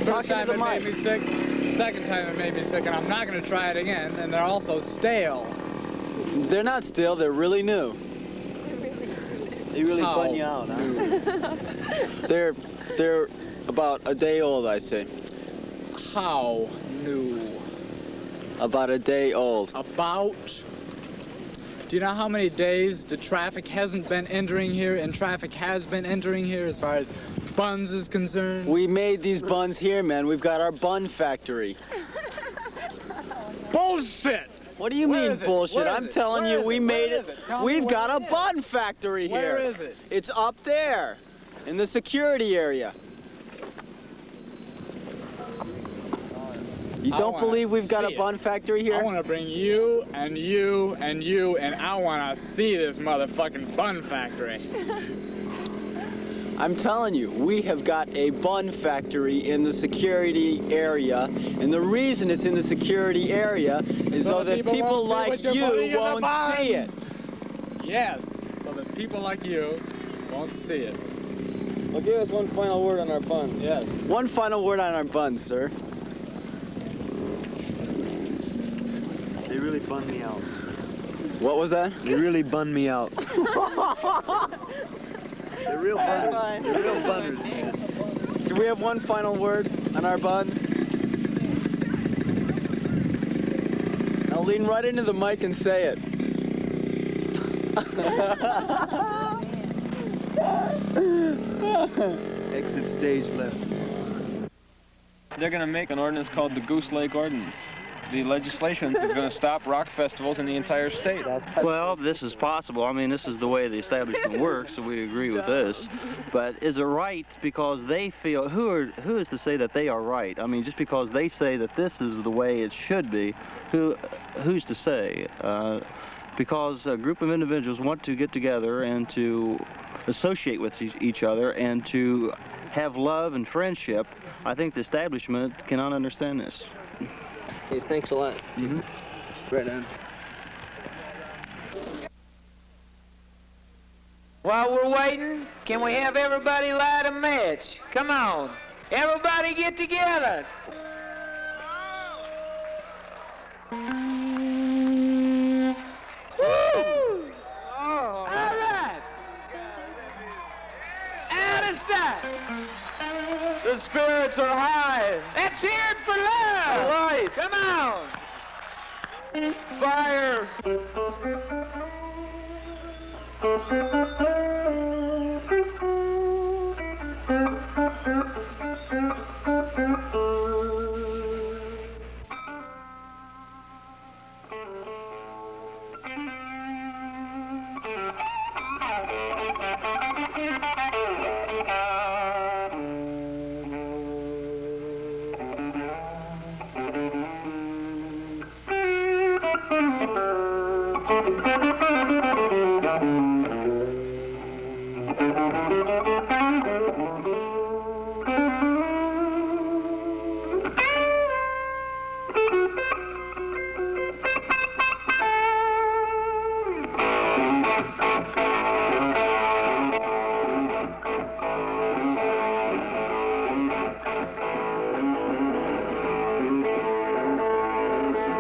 First time it made me sick. Second time it made me sick, and I'm not going to try it again. And they're also stale. They're not stale, they're really new. They really How bun you out, huh? They're about a day old, I say. How new? About a day old. About? Do you know how many days the traffic hasn't been entering here and traffic has been entering here as far as buns is concerned? We made these buns here, man. We've got our bun factory. Bullshit! What do you mean bullshit? I'm telling you, we made it. We've got a bun factory here. Where is it? It's up there, in the security area. You don't believe we've got a bun factory here? I want to bring you and you and you, and I want to see this motherfucking bun factory. I'm telling you, we have got a bun factory in the security area, and the reason it's in the security area is so that people like you won't see it. Yes, so that people like you won't see it. Well, give us one final word on our buns. Yes. One final word on our buns, sir. They really bun me out. What was that? They really bun me out. They're real bunners. They're real bunners, man. Can we have one final word on our buns? Now lean right into the mic and say it. Exit stage left. They're going to make an ordinance called the Goose Lake Ordinance. The legislation is going to stop rock festivals in the entire state. Well, this is possible. I mean, this is the way the establishment works, so we agree with this. But is it right because they feel, who is to say that they are right? I mean, just because they say that this is the way it should be, who's to say? Because a group of individuals want to get together and to associate with each other and to have love and friendship, I think the establishment cannot understand this. Hey, thanks a lot. Mm-hmm. Right on. While we're waiting, can we have everybody light a match? Come on. Everybody get together. Woo! All right. Out of sight. The spirits are high. Let's hear it for love. All right. Come on. Fire.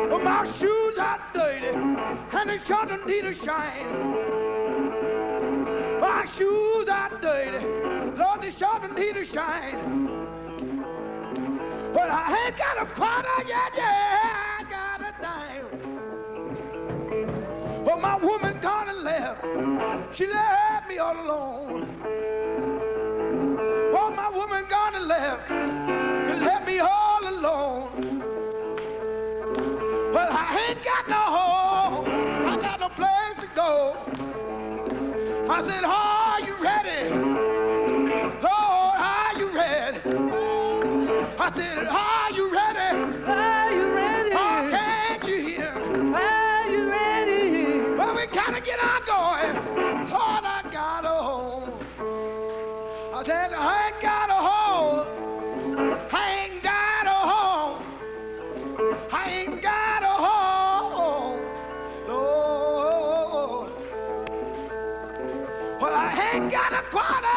Well, my shoes are dirty, and they sure need a shine. My shoes are dirty, Lord, they sure need a shine. Well, I ain't got a quarter yet, yeah. my woman gone and left. She left me all alone. Oh, my woman gone and left. She left me all alone. Well, I ain't got no home. I got no place to go. I said, are you ready? Lord, are you ready? I said, are you ready? Are you ready? Oh, can't you hear? Are you ready? Well, we gotta get on going. Lord, I got a home. I said, I ain't got a home. I ain't got a home. I ain't got a home. Lord. Well, I ain't got a quarter.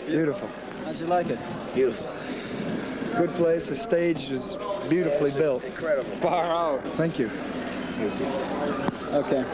Beautiful. How'd you like it? Beautiful. Good place. The stage is beautifully built. Incredible. Far out. Thank you. Okay.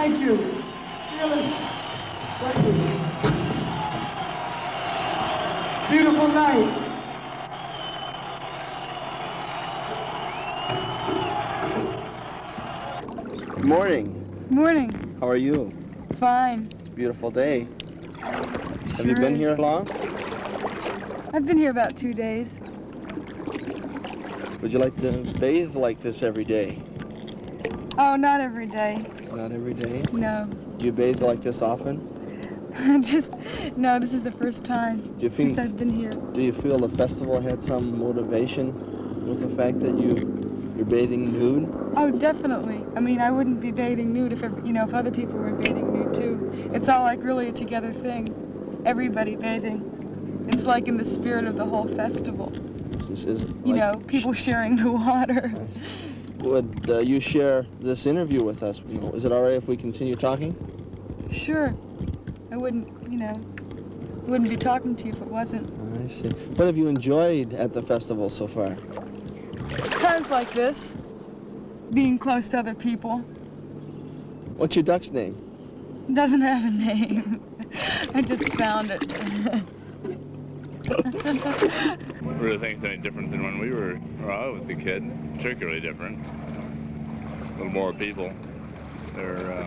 Thank you. Fearless. Thank you. Beautiful night. Good morning. Morning. How are you? Fine. It's a beautiful day. Have you Sure been is. here long? I've been here about 2 days. Would you like to bathe like this every day? Oh, not every day. Not every day? No. Do you bathe like this often? No, this is the first time Do you feel, since I've been here. Do you feel the festival had some motivation with the fact that you're bathing nude? Oh, definitely. I mean, I wouldn't be bathing nude if other people were bathing nude too. It's all like really a together thing. Everybody bathing. It's like in the spirit of the whole festival. This is People sharing the water. Would you share this interview with us? Is it all right if we continue talking? Sure. I wouldn't be talking to you if it wasn't. I see. What have you enjoyed at the festival so far? Times like this, being close to other people. What's your duck's name? Doesn't have a name. I just found it. Really think it's any different than when I was a kid. Particularly different. A little more people. They're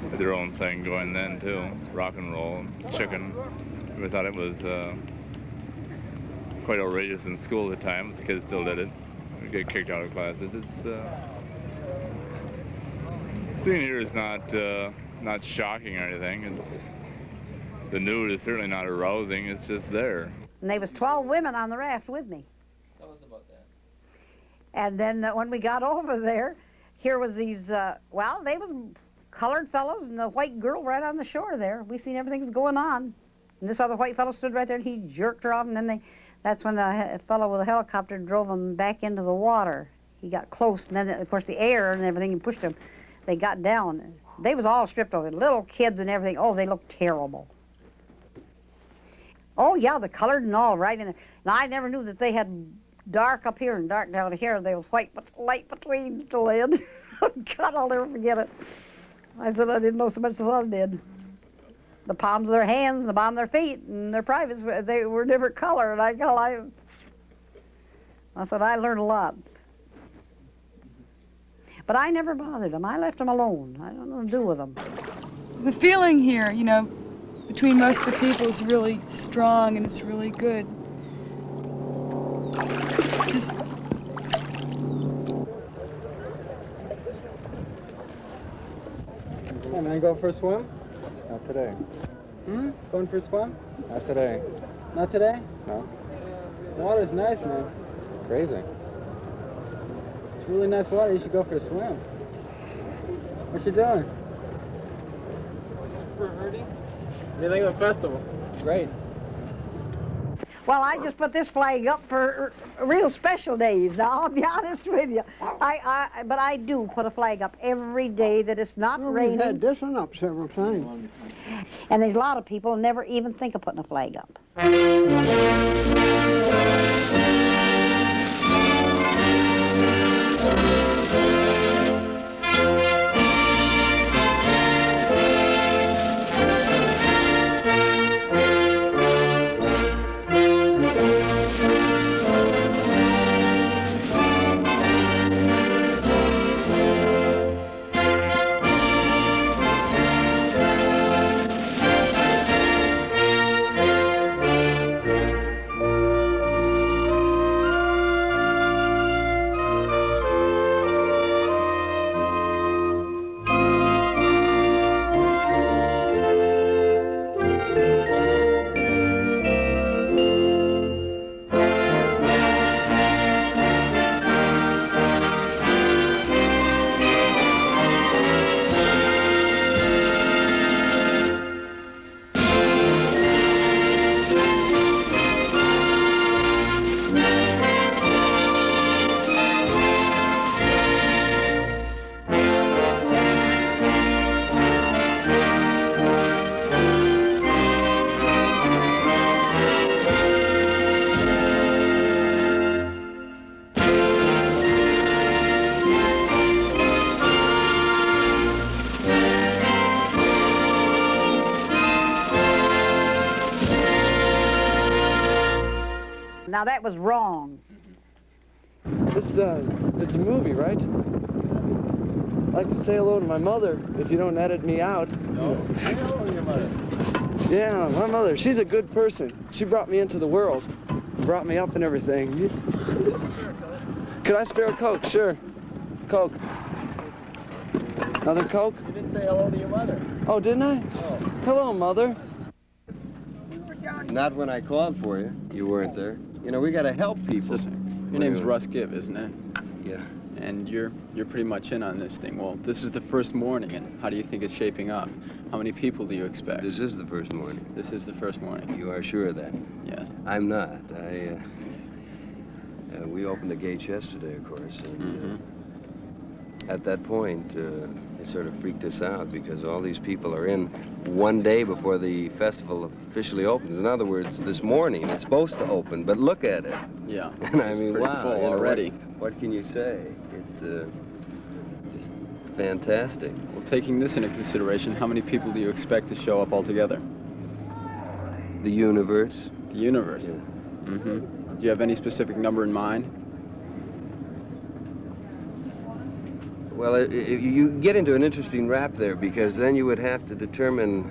had their own thing going then too. Rock and roll and chicken. We thought it was quite outrageous in school at the time. The kids still did it. We get kicked out of classes. Seeing here is not shocking or anything. The nude is certainly not arousing. It's just there. And there was 12 women on the raft with me. Tell us about that. And then when we got over there, here was these, they was colored fellows and the white girl right on the shore there. We seen everything was going on. And this other white fellow stood right there and he jerked her off, and then that's when the fellow with the helicopter drove him back into the water. He got close, and then of course the air and everything pushed him. They got down. They was all stripped over, little kids and everything. Oh, they looked terrible. Oh yeah, the colored and all right in there. And I never knew that they had dark up here and dark down here. They was white but light between the lid. God, I'll never forget it. I said I didn't know so much as I did. The palms of their hands and the bottom of their feet and their privates, they were different color. And I said I learned a lot. But I never bothered them. I left them alone. I don't know what to do with them. The feeling here, between most of the people is really strong and it's really good. Just Hey man, going for a swim? Not today. Going for a swim? Not today. not today? No. The water's nice, man. Crazy. It's really nice water. You should go for a swim. What you doing? We're hurting. What do you think of the festival? Great. Well, I just put this flag up for real special days. Now, I'll be honest with you. But I do put a flag up every day that it's not raining. We've had this one up several times. And there's a lot of people who never even think of putting a flag up. Now that was wrong. It's a movie, right? I'd like to say hello to my mother, if you don't edit me out. No. Say hello to your mother. Yeah, my mother, she's a good person. She brought me into the world, brought me up and everything. Could I spare a Coke? Sure. Coke. Another Coke? You didn't say hello to your mother. Oh, didn't I? Oh. Hello, Mother. Not when I called for you. You weren't there. You know, we got to help people. Your name's Russ Gibb, isn't it? Yeah. And you're pretty much in on this thing. Well, this is the first morning, and how do you think it's shaping up? How many people do you expect? This is the first morning. This is the first morning. You are sure of that? Yes. I'm not. We opened the gates yesterday, of course, and at that point, it sort of freaked us out because all these people are in one day before the festival officially opens. In other words, this morning it's supposed to open, but look at it. Yeah. And I mean, pretty wow, full you know, already. What can you say? It's just fantastic. Well, taking this into consideration, how many people do you expect to show up altogether? The universe. The universe? Yeah. Mm-hmm. Do you have any specific number in mind? Well, you get into an interesting rap there because then you would have to determine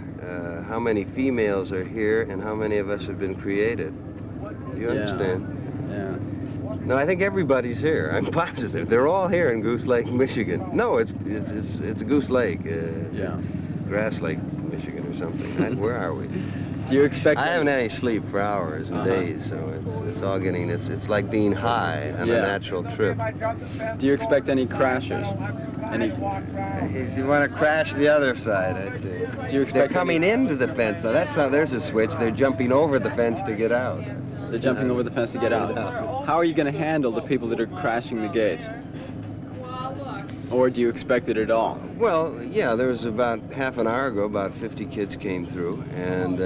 how many females are here and how many of us have been created. Do you understand? Yeah. No, I think everybody's here. I'm positive. They're all here in Goose Lake, Michigan. No, it's Goose Lake. Yeah. Grass Lake, Michigan or something. Where are we? Do you expect... I haven't had any sleep for hours and days, so it's all getting... It's like being high on a natural trip. Do you expect any crashers? Any... You want to crash the other side, I see. Do you expect... They're coming into the fence, though. That's not... There's a switch. They're jumping over the fence to get out. They're jumping over the fence to get out. How are you going to handle the people that are crashing the gates? Or do you expect it at all? Well, yeah, there was about half an hour ago, about 50 kids came through, and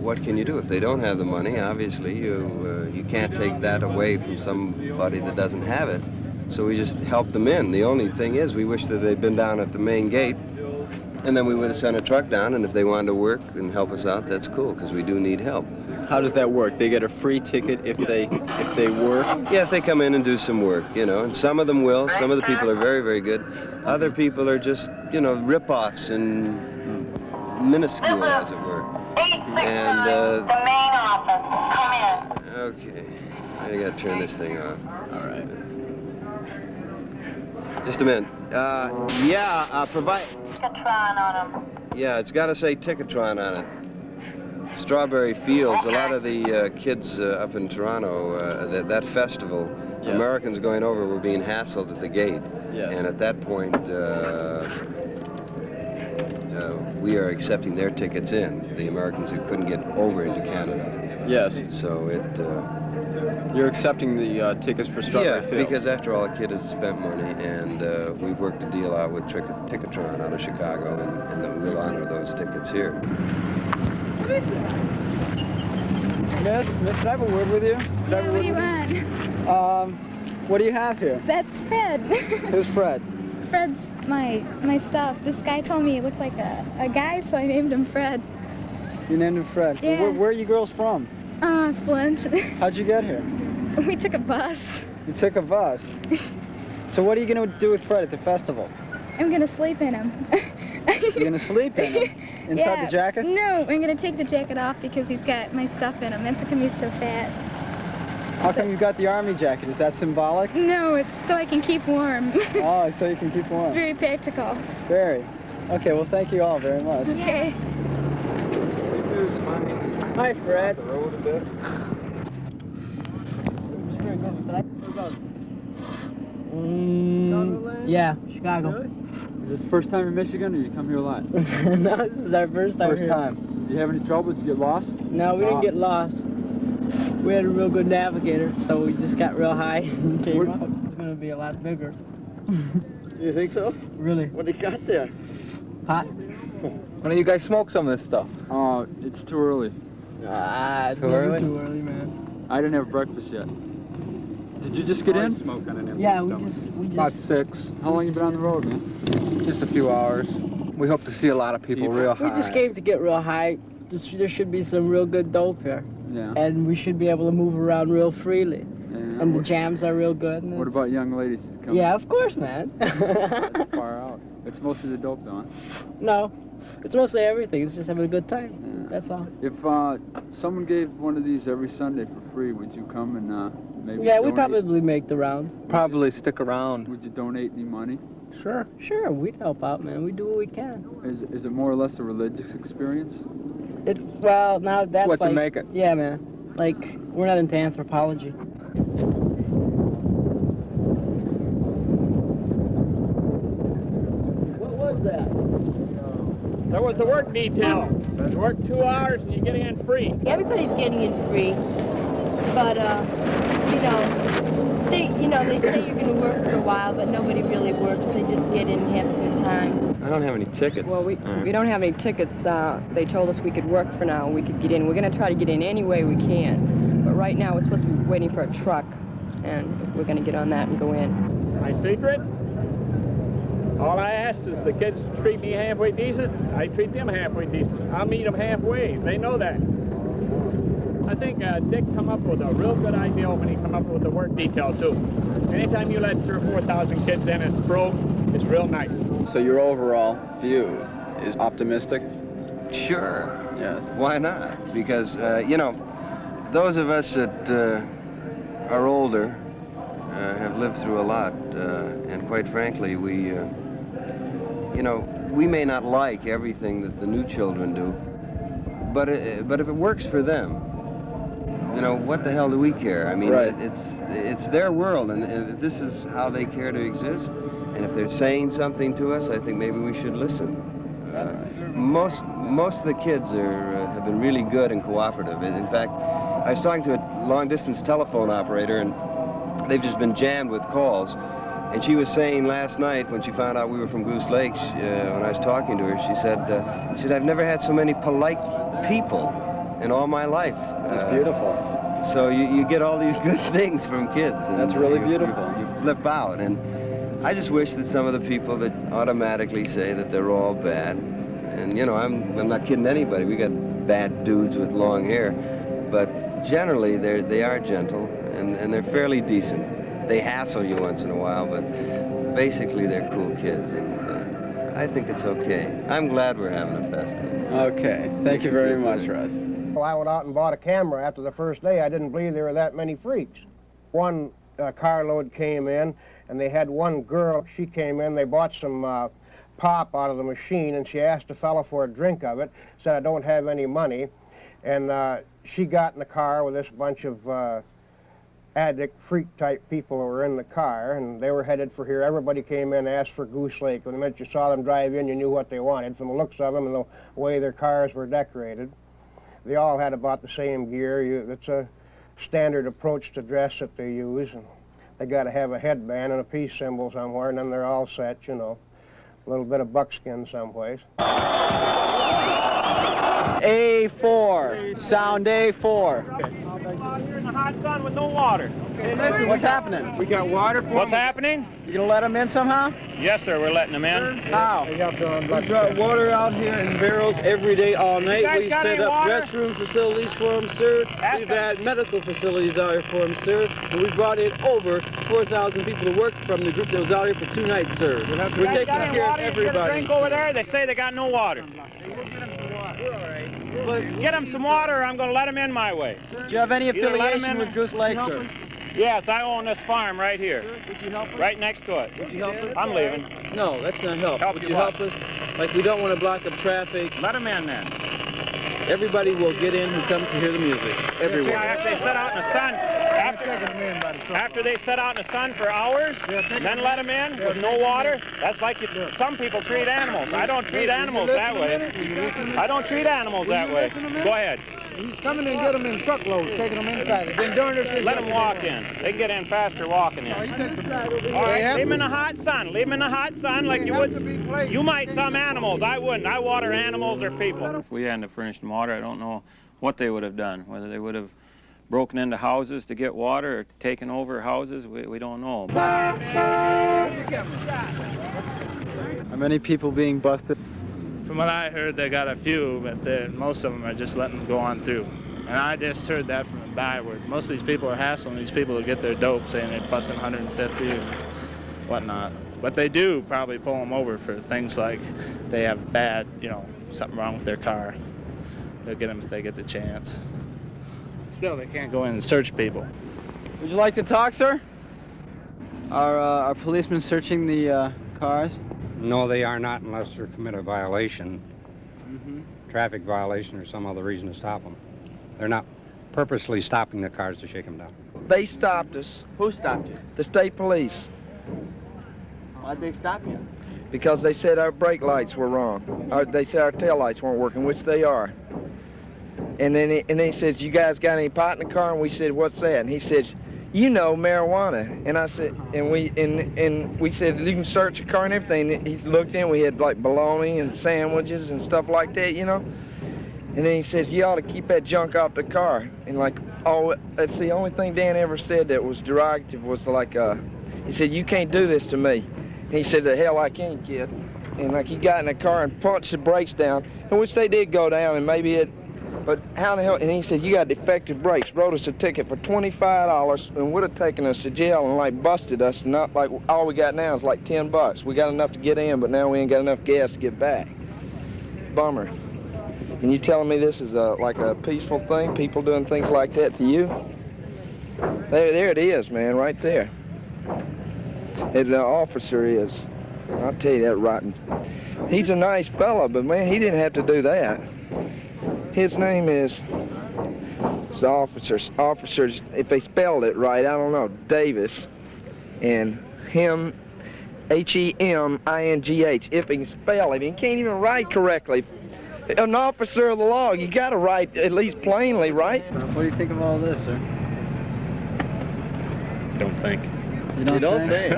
what can you do? If they don't have the money, obviously, you can't take that away from somebody that doesn't have it. So we just helped them in. The only thing is, we wish that they'd been down at the main gate, and then we would have sent a truck down, and if they wanted to work and help us out, that's cool, because we do need help. How does that work? They get a free ticket if they work? Yeah, if they come in and do some work, you know, and some of them will. Some of the people are very, very good. Other people are just, you know, rip-offs and minuscule, as it were. And, the main office, come in. Okay, I gotta turn this thing off. All right. Just a minute. Provide... Ticketron on them. Yeah, it's gotta say Ticketron on it. Strawberry Fields, a lot of the kids up in Toronto, that festival, yes. Americans going over were being hassled at the gate. Yes. And at that point, we are accepting their tickets in, the Americans who couldn't get over into Canada. Yes. So You're accepting the tickets for Strawberry Fields? Yeah, because after all, the kid has spent money, and we've worked a deal out with Ticketron out of Chicago, and that we'll honor those tickets here. Miss, can I have a word with you? Yeah, what do you want? What do you have here? That's Fred. Who's Fred? Fred's my stuff. This guy told me he looked like a guy, so I named him Fred. You named him Fred? Yeah. Where are you girls from? Flint. How'd you get here? We took a bus. You took a bus? So what are you going to do with Fred at the festival? I'm going to sleep in him. You're going to sleep in him? Inside the jacket? No, I'm going to take the jacket off because he's got my stuff in him. That's what he's so fat. How come you got the army jacket? Is that symbolic? No, it's so I can keep warm. Oh, so you can keep warm. It's very practical. Very. Okay, well, thank you all very much. Okay. Hi, Fred. Yeah, Chicago. Is this the first time in Michigan, or you come here a lot? No, this is our first time here. First time. Did you have any trouble? Did you get lost? No, we didn't get lost. We had a real good navigator, so we just got real high and came up. It's going to be a lot bigger. You think so? Really? What do you got there? Hot. Why don't you guys smoke some of this stuff? Oh, it's too early. It's never too early, man. I didn't have breakfast yet. Did you just get in? Smoke on an yeah, we just... About 6. How long you been on the road, man? Just a few hours. We hope to see a lot of people real high. We just came to get real high, there should be some real good dope here. Yeah. And we should be able to move around real freely. Yeah. And the jams are real good. And What about young ladies coming? Yeah, of course, man. That's far out. It's mostly the dope, though, huh? No, it's mostly everything. It's just having a good time. Yeah. That's all. If someone gave one of these every Sunday for free, would you come and maybe Yeah, we donate? probably make the rounds. Probably stick around. Would you donate any money? Sure, we'd help out, man. We do what we can. Is it more or less a religious experience? It's, well, now that's What like... to make it. Yeah, man. Like, we're not into anthropology. What was that? There was a work detail. You work 2 hours and you get in free. Everybody's getting in free, but they say you're going to work for a while, but nobody really works. They just get in and have a good time. I don't have any tickets. Well, we don't have any tickets. They told us we could work for now. We could get in. We're going to try to get in any way we can. But right now we're supposed to be waiting for a truck, and we're going to get on that and go in. My secret? All I ask is the kids treat me halfway decent. I treat them halfway decent. I'll meet them halfway. They know that. I think Dick come up with a real good idea when he come up with the work detail, too. Anytime you let 3,000 or 4,000 kids in, it's broke. It's real nice. So your overall view is optimistic? Sure. Yes. Why not? Because, those of us that are older have lived through a lot, and quite frankly, we may not like everything that the new children do, but if it works for them, what the hell do we care? I mean, right. it's their world, and if this is how they care to exist, and if they're saying something to us, I think maybe we should listen. Most of the kids have been really good and cooperative. In fact, I was talking to a long-distance telephone operator, and they've just been jammed with calls. And she was saying last night, when she found out we were from Goose Lake, when I was talking to her, she said, I've never had so many polite people in all my life. That's beautiful. So you get all these good things from kids. And that's really beautiful. You flip out. And I just wish that some of the people that automatically say that they're all bad, and I'm not kidding anybody, we got bad dudes with long hair, but generally they are gentle and they're fairly decent. They hassle you once in a while, but basically they're cool kids, and I think it's okay. I'm glad we're having a festival. Okay, thank you very much, Russ. Well, I went out and bought a camera after the first day. I didn't believe there were that many freaks. One carload came in, and they had one girl. She came in, they bought some pop out of the machine, and she asked a fellow for a drink of it, said, I don't have any money. And she got in the car with this bunch of addict, freak-type people who were in the car, and they were headed for here. Everybody came in and asked for Goose Lake. When the minute you saw them drive in, you knew what they wanted from the looks of them and the way their cars were decorated. They all had about the same gear. It's a standard approach to dress that they use. And they got to have a headband and a peace symbol somewhere, and then they're all set, a little bit of buckskin someplace. A4. Sound A4. You're in the hot sun with no water. What's happening? We got water for What's them. happening? You gonna let them in somehow? Yes, sir, we're letting them in. How? We drop water out here in barrels every day, all night. guys We got set any up water? restroom facilities for them, sir. We've had medical facilities out here for them, sir. And we brought in over 4,000 people to work from the group that was out here for 2 nights, sir. We're taking care of everybody. Drink over there. They say they got no water. Get them some water, or I'm going to let them in my way. Do you have any Either let 'em affiliation in with Goose Lake, sir? Yes, I own this farm right here. Would you help us? Right next to it. Would you help us? I'm leaving. No, that's not help. Help Would you you what? help us? Like, we don't want to block up traffic. Let them in then. Everybody will get in who comes to hear the music. Everyone. Yeah, after they sit out in the sun, after they sit out in the sun for hours, then let them in with no water. That's like some people treat animals. I don't treat animals that way. I don't treat animals that way. Go ahead. He's coming and get them in truckloads, taking them inside. He's been doing this since Let them walk in. They can get in faster walking in. All right, leave them in the hot sun. Leave them in the hot sun like you would. You might some animals. I wouldn't. I water animals or people. If we hadn't furnished them water, I don't know what they would have done. Whether they would have broken into houses to get water or taken over houses, we don't know. Are many people being busted? From what I heard, they got a few, but most of them are just letting them go on through. And I just heard that from the byword. Most of these people are hassling these people to get their dope, saying they're busting 150 and whatnot. But they do probably pull them over for things like they have bad, something wrong with their car. They'll get them if they get the chance. Still, they can't go in and search people. Would you like to talk, sir? Are policemen searching the cars? No, they are not unless they're commit a violation, Mm-hmm. traffic violation or some other reason to stop them. They're not purposely stopping the cars to shake them down. They stopped us. Who stopped you? The state police. Why'd they stop you? Because they said our brake lights were wrong. They said our tail lights weren't working, which they are. And then he says, "You guys got any pot in the car?" And we said, "What's that?" And he says, "Marijuana." And I said, and we said, "You can search the car and everything." And he looked in. We had like bologna and sandwiches and stuff like that, And then he says, "You ought to keep that junk off the car." And that's the only thing Dan ever said that was derogative was he said, "You can't do this to me." And he said, "The hell I can't, kid." And he got in the car and punched the brakes down, which they did go down, and but how the hell? And he said, "You got defective brakes." Wrote us a ticket for $25 and would have taken us to jail and busted us. Not like all we got now is like $10. We got enough to get in, but now we ain't got enough gas to get back. Bummer. And you telling me this is like a peaceful thing? People doing things like that to you? There it is, man, right there. And the officer is. I'll tell you that rotten. He's a nice fella, but man, he didn't have to do that. His name is the officers, if they spelled it right, I don't know, Davis, and him, H-E-M-I-N-G-H. If he can spell it, he can't even write correctly. An officer of the law, you got to write at least plainly, right? What do you think of all this, sir? Don't think. You don't think?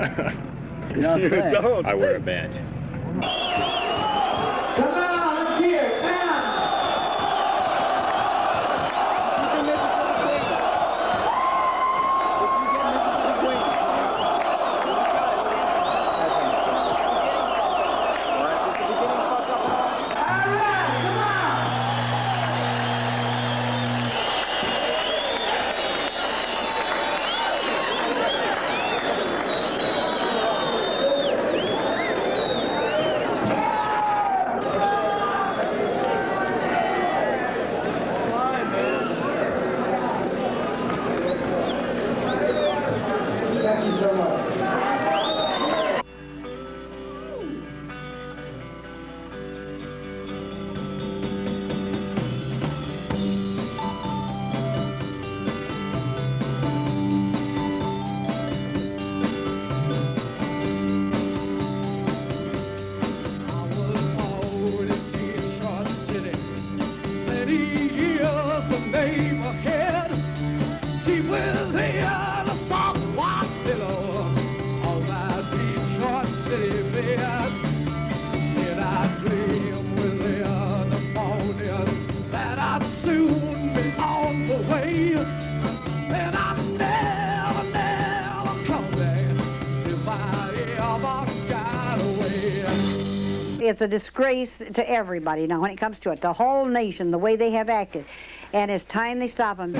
You don't You think? don't. I wear a badge. Come on, here, now! It's a disgrace to everybody now when it comes to it, the whole nation, the way they have acted. And it's time they stop them.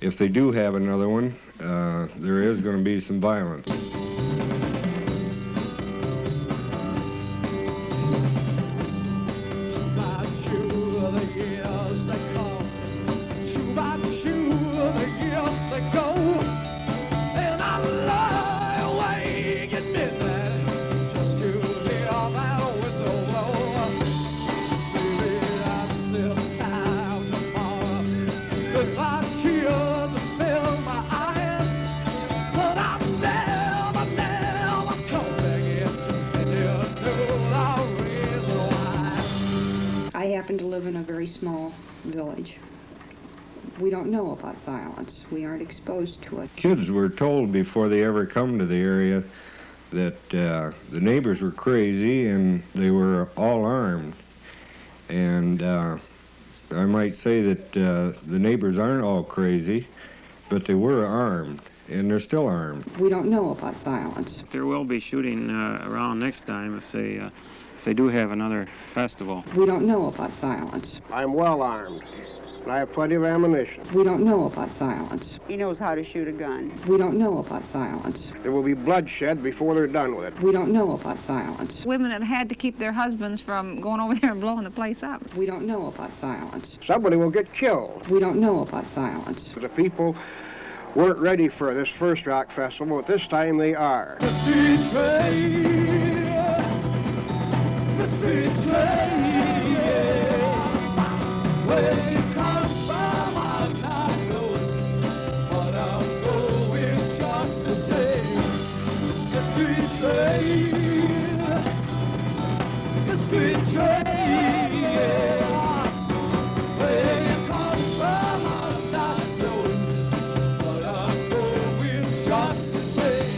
If they do have another one, there is going to be some violence. To live in a very small village. We don't know about violence. We aren't exposed to it. Kids were told before they ever come to the area that the neighbors were crazy and they were all armed. And I might say that the neighbors aren't all crazy, but they were armed, and they're still armed. We don't know about violence. There will be shooting around next time if they do have another festival. We don't know about violence. I'm well armed, and I have plenty of ammunition. We don't know about violence. He knows how to shoot a gun. We don't know about violence. There will be bloodshed before they're done with it. We don't know about violence. Women have had to keep their husbands from going over there and blowing the place up. We don't know about violence. Somebody will get killed. We don't know about violence. The people weren't ready for this first rock festival, but this time they are. The street train, the street train, yeah. Where you come from, I'm not knowing, but I'm going just the same. The street train, the street train, yeah. Where you come from, I'm not knowing, but I'm going just the same.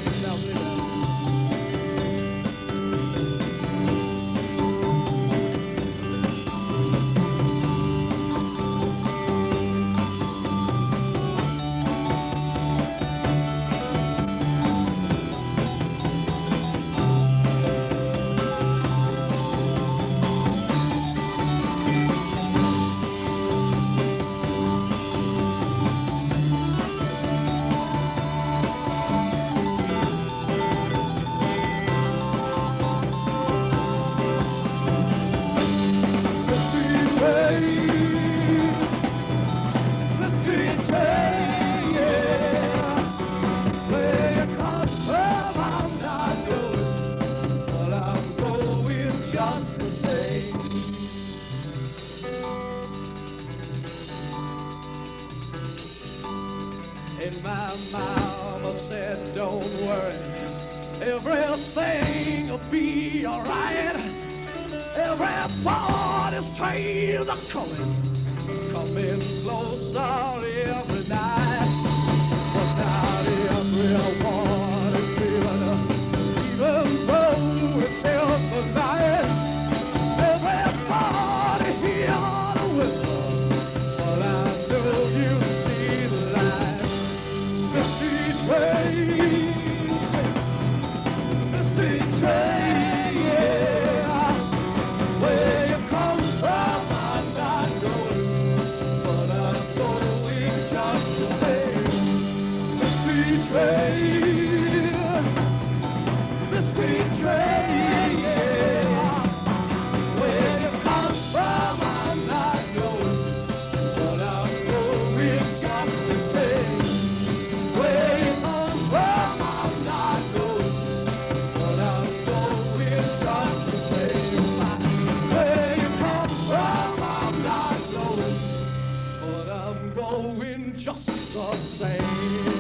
And my mama said, don't worry, everything will be alright. Everybody's trains are coming closer every night. But not everyone is feeling, even though it's just the night. Everybody hear the whistle, but I know you see the light. The street train, the street train, yeah. Where you come from, I'm not knowing, but I'm going just the same. The street train, the street train, yeah. Where you come from, I'm not knowing, but I'm going just the same. Where you come from, I'm not knowing, but I'm going just the same. Where you come from, I'm not knowing, but I'm going just the same.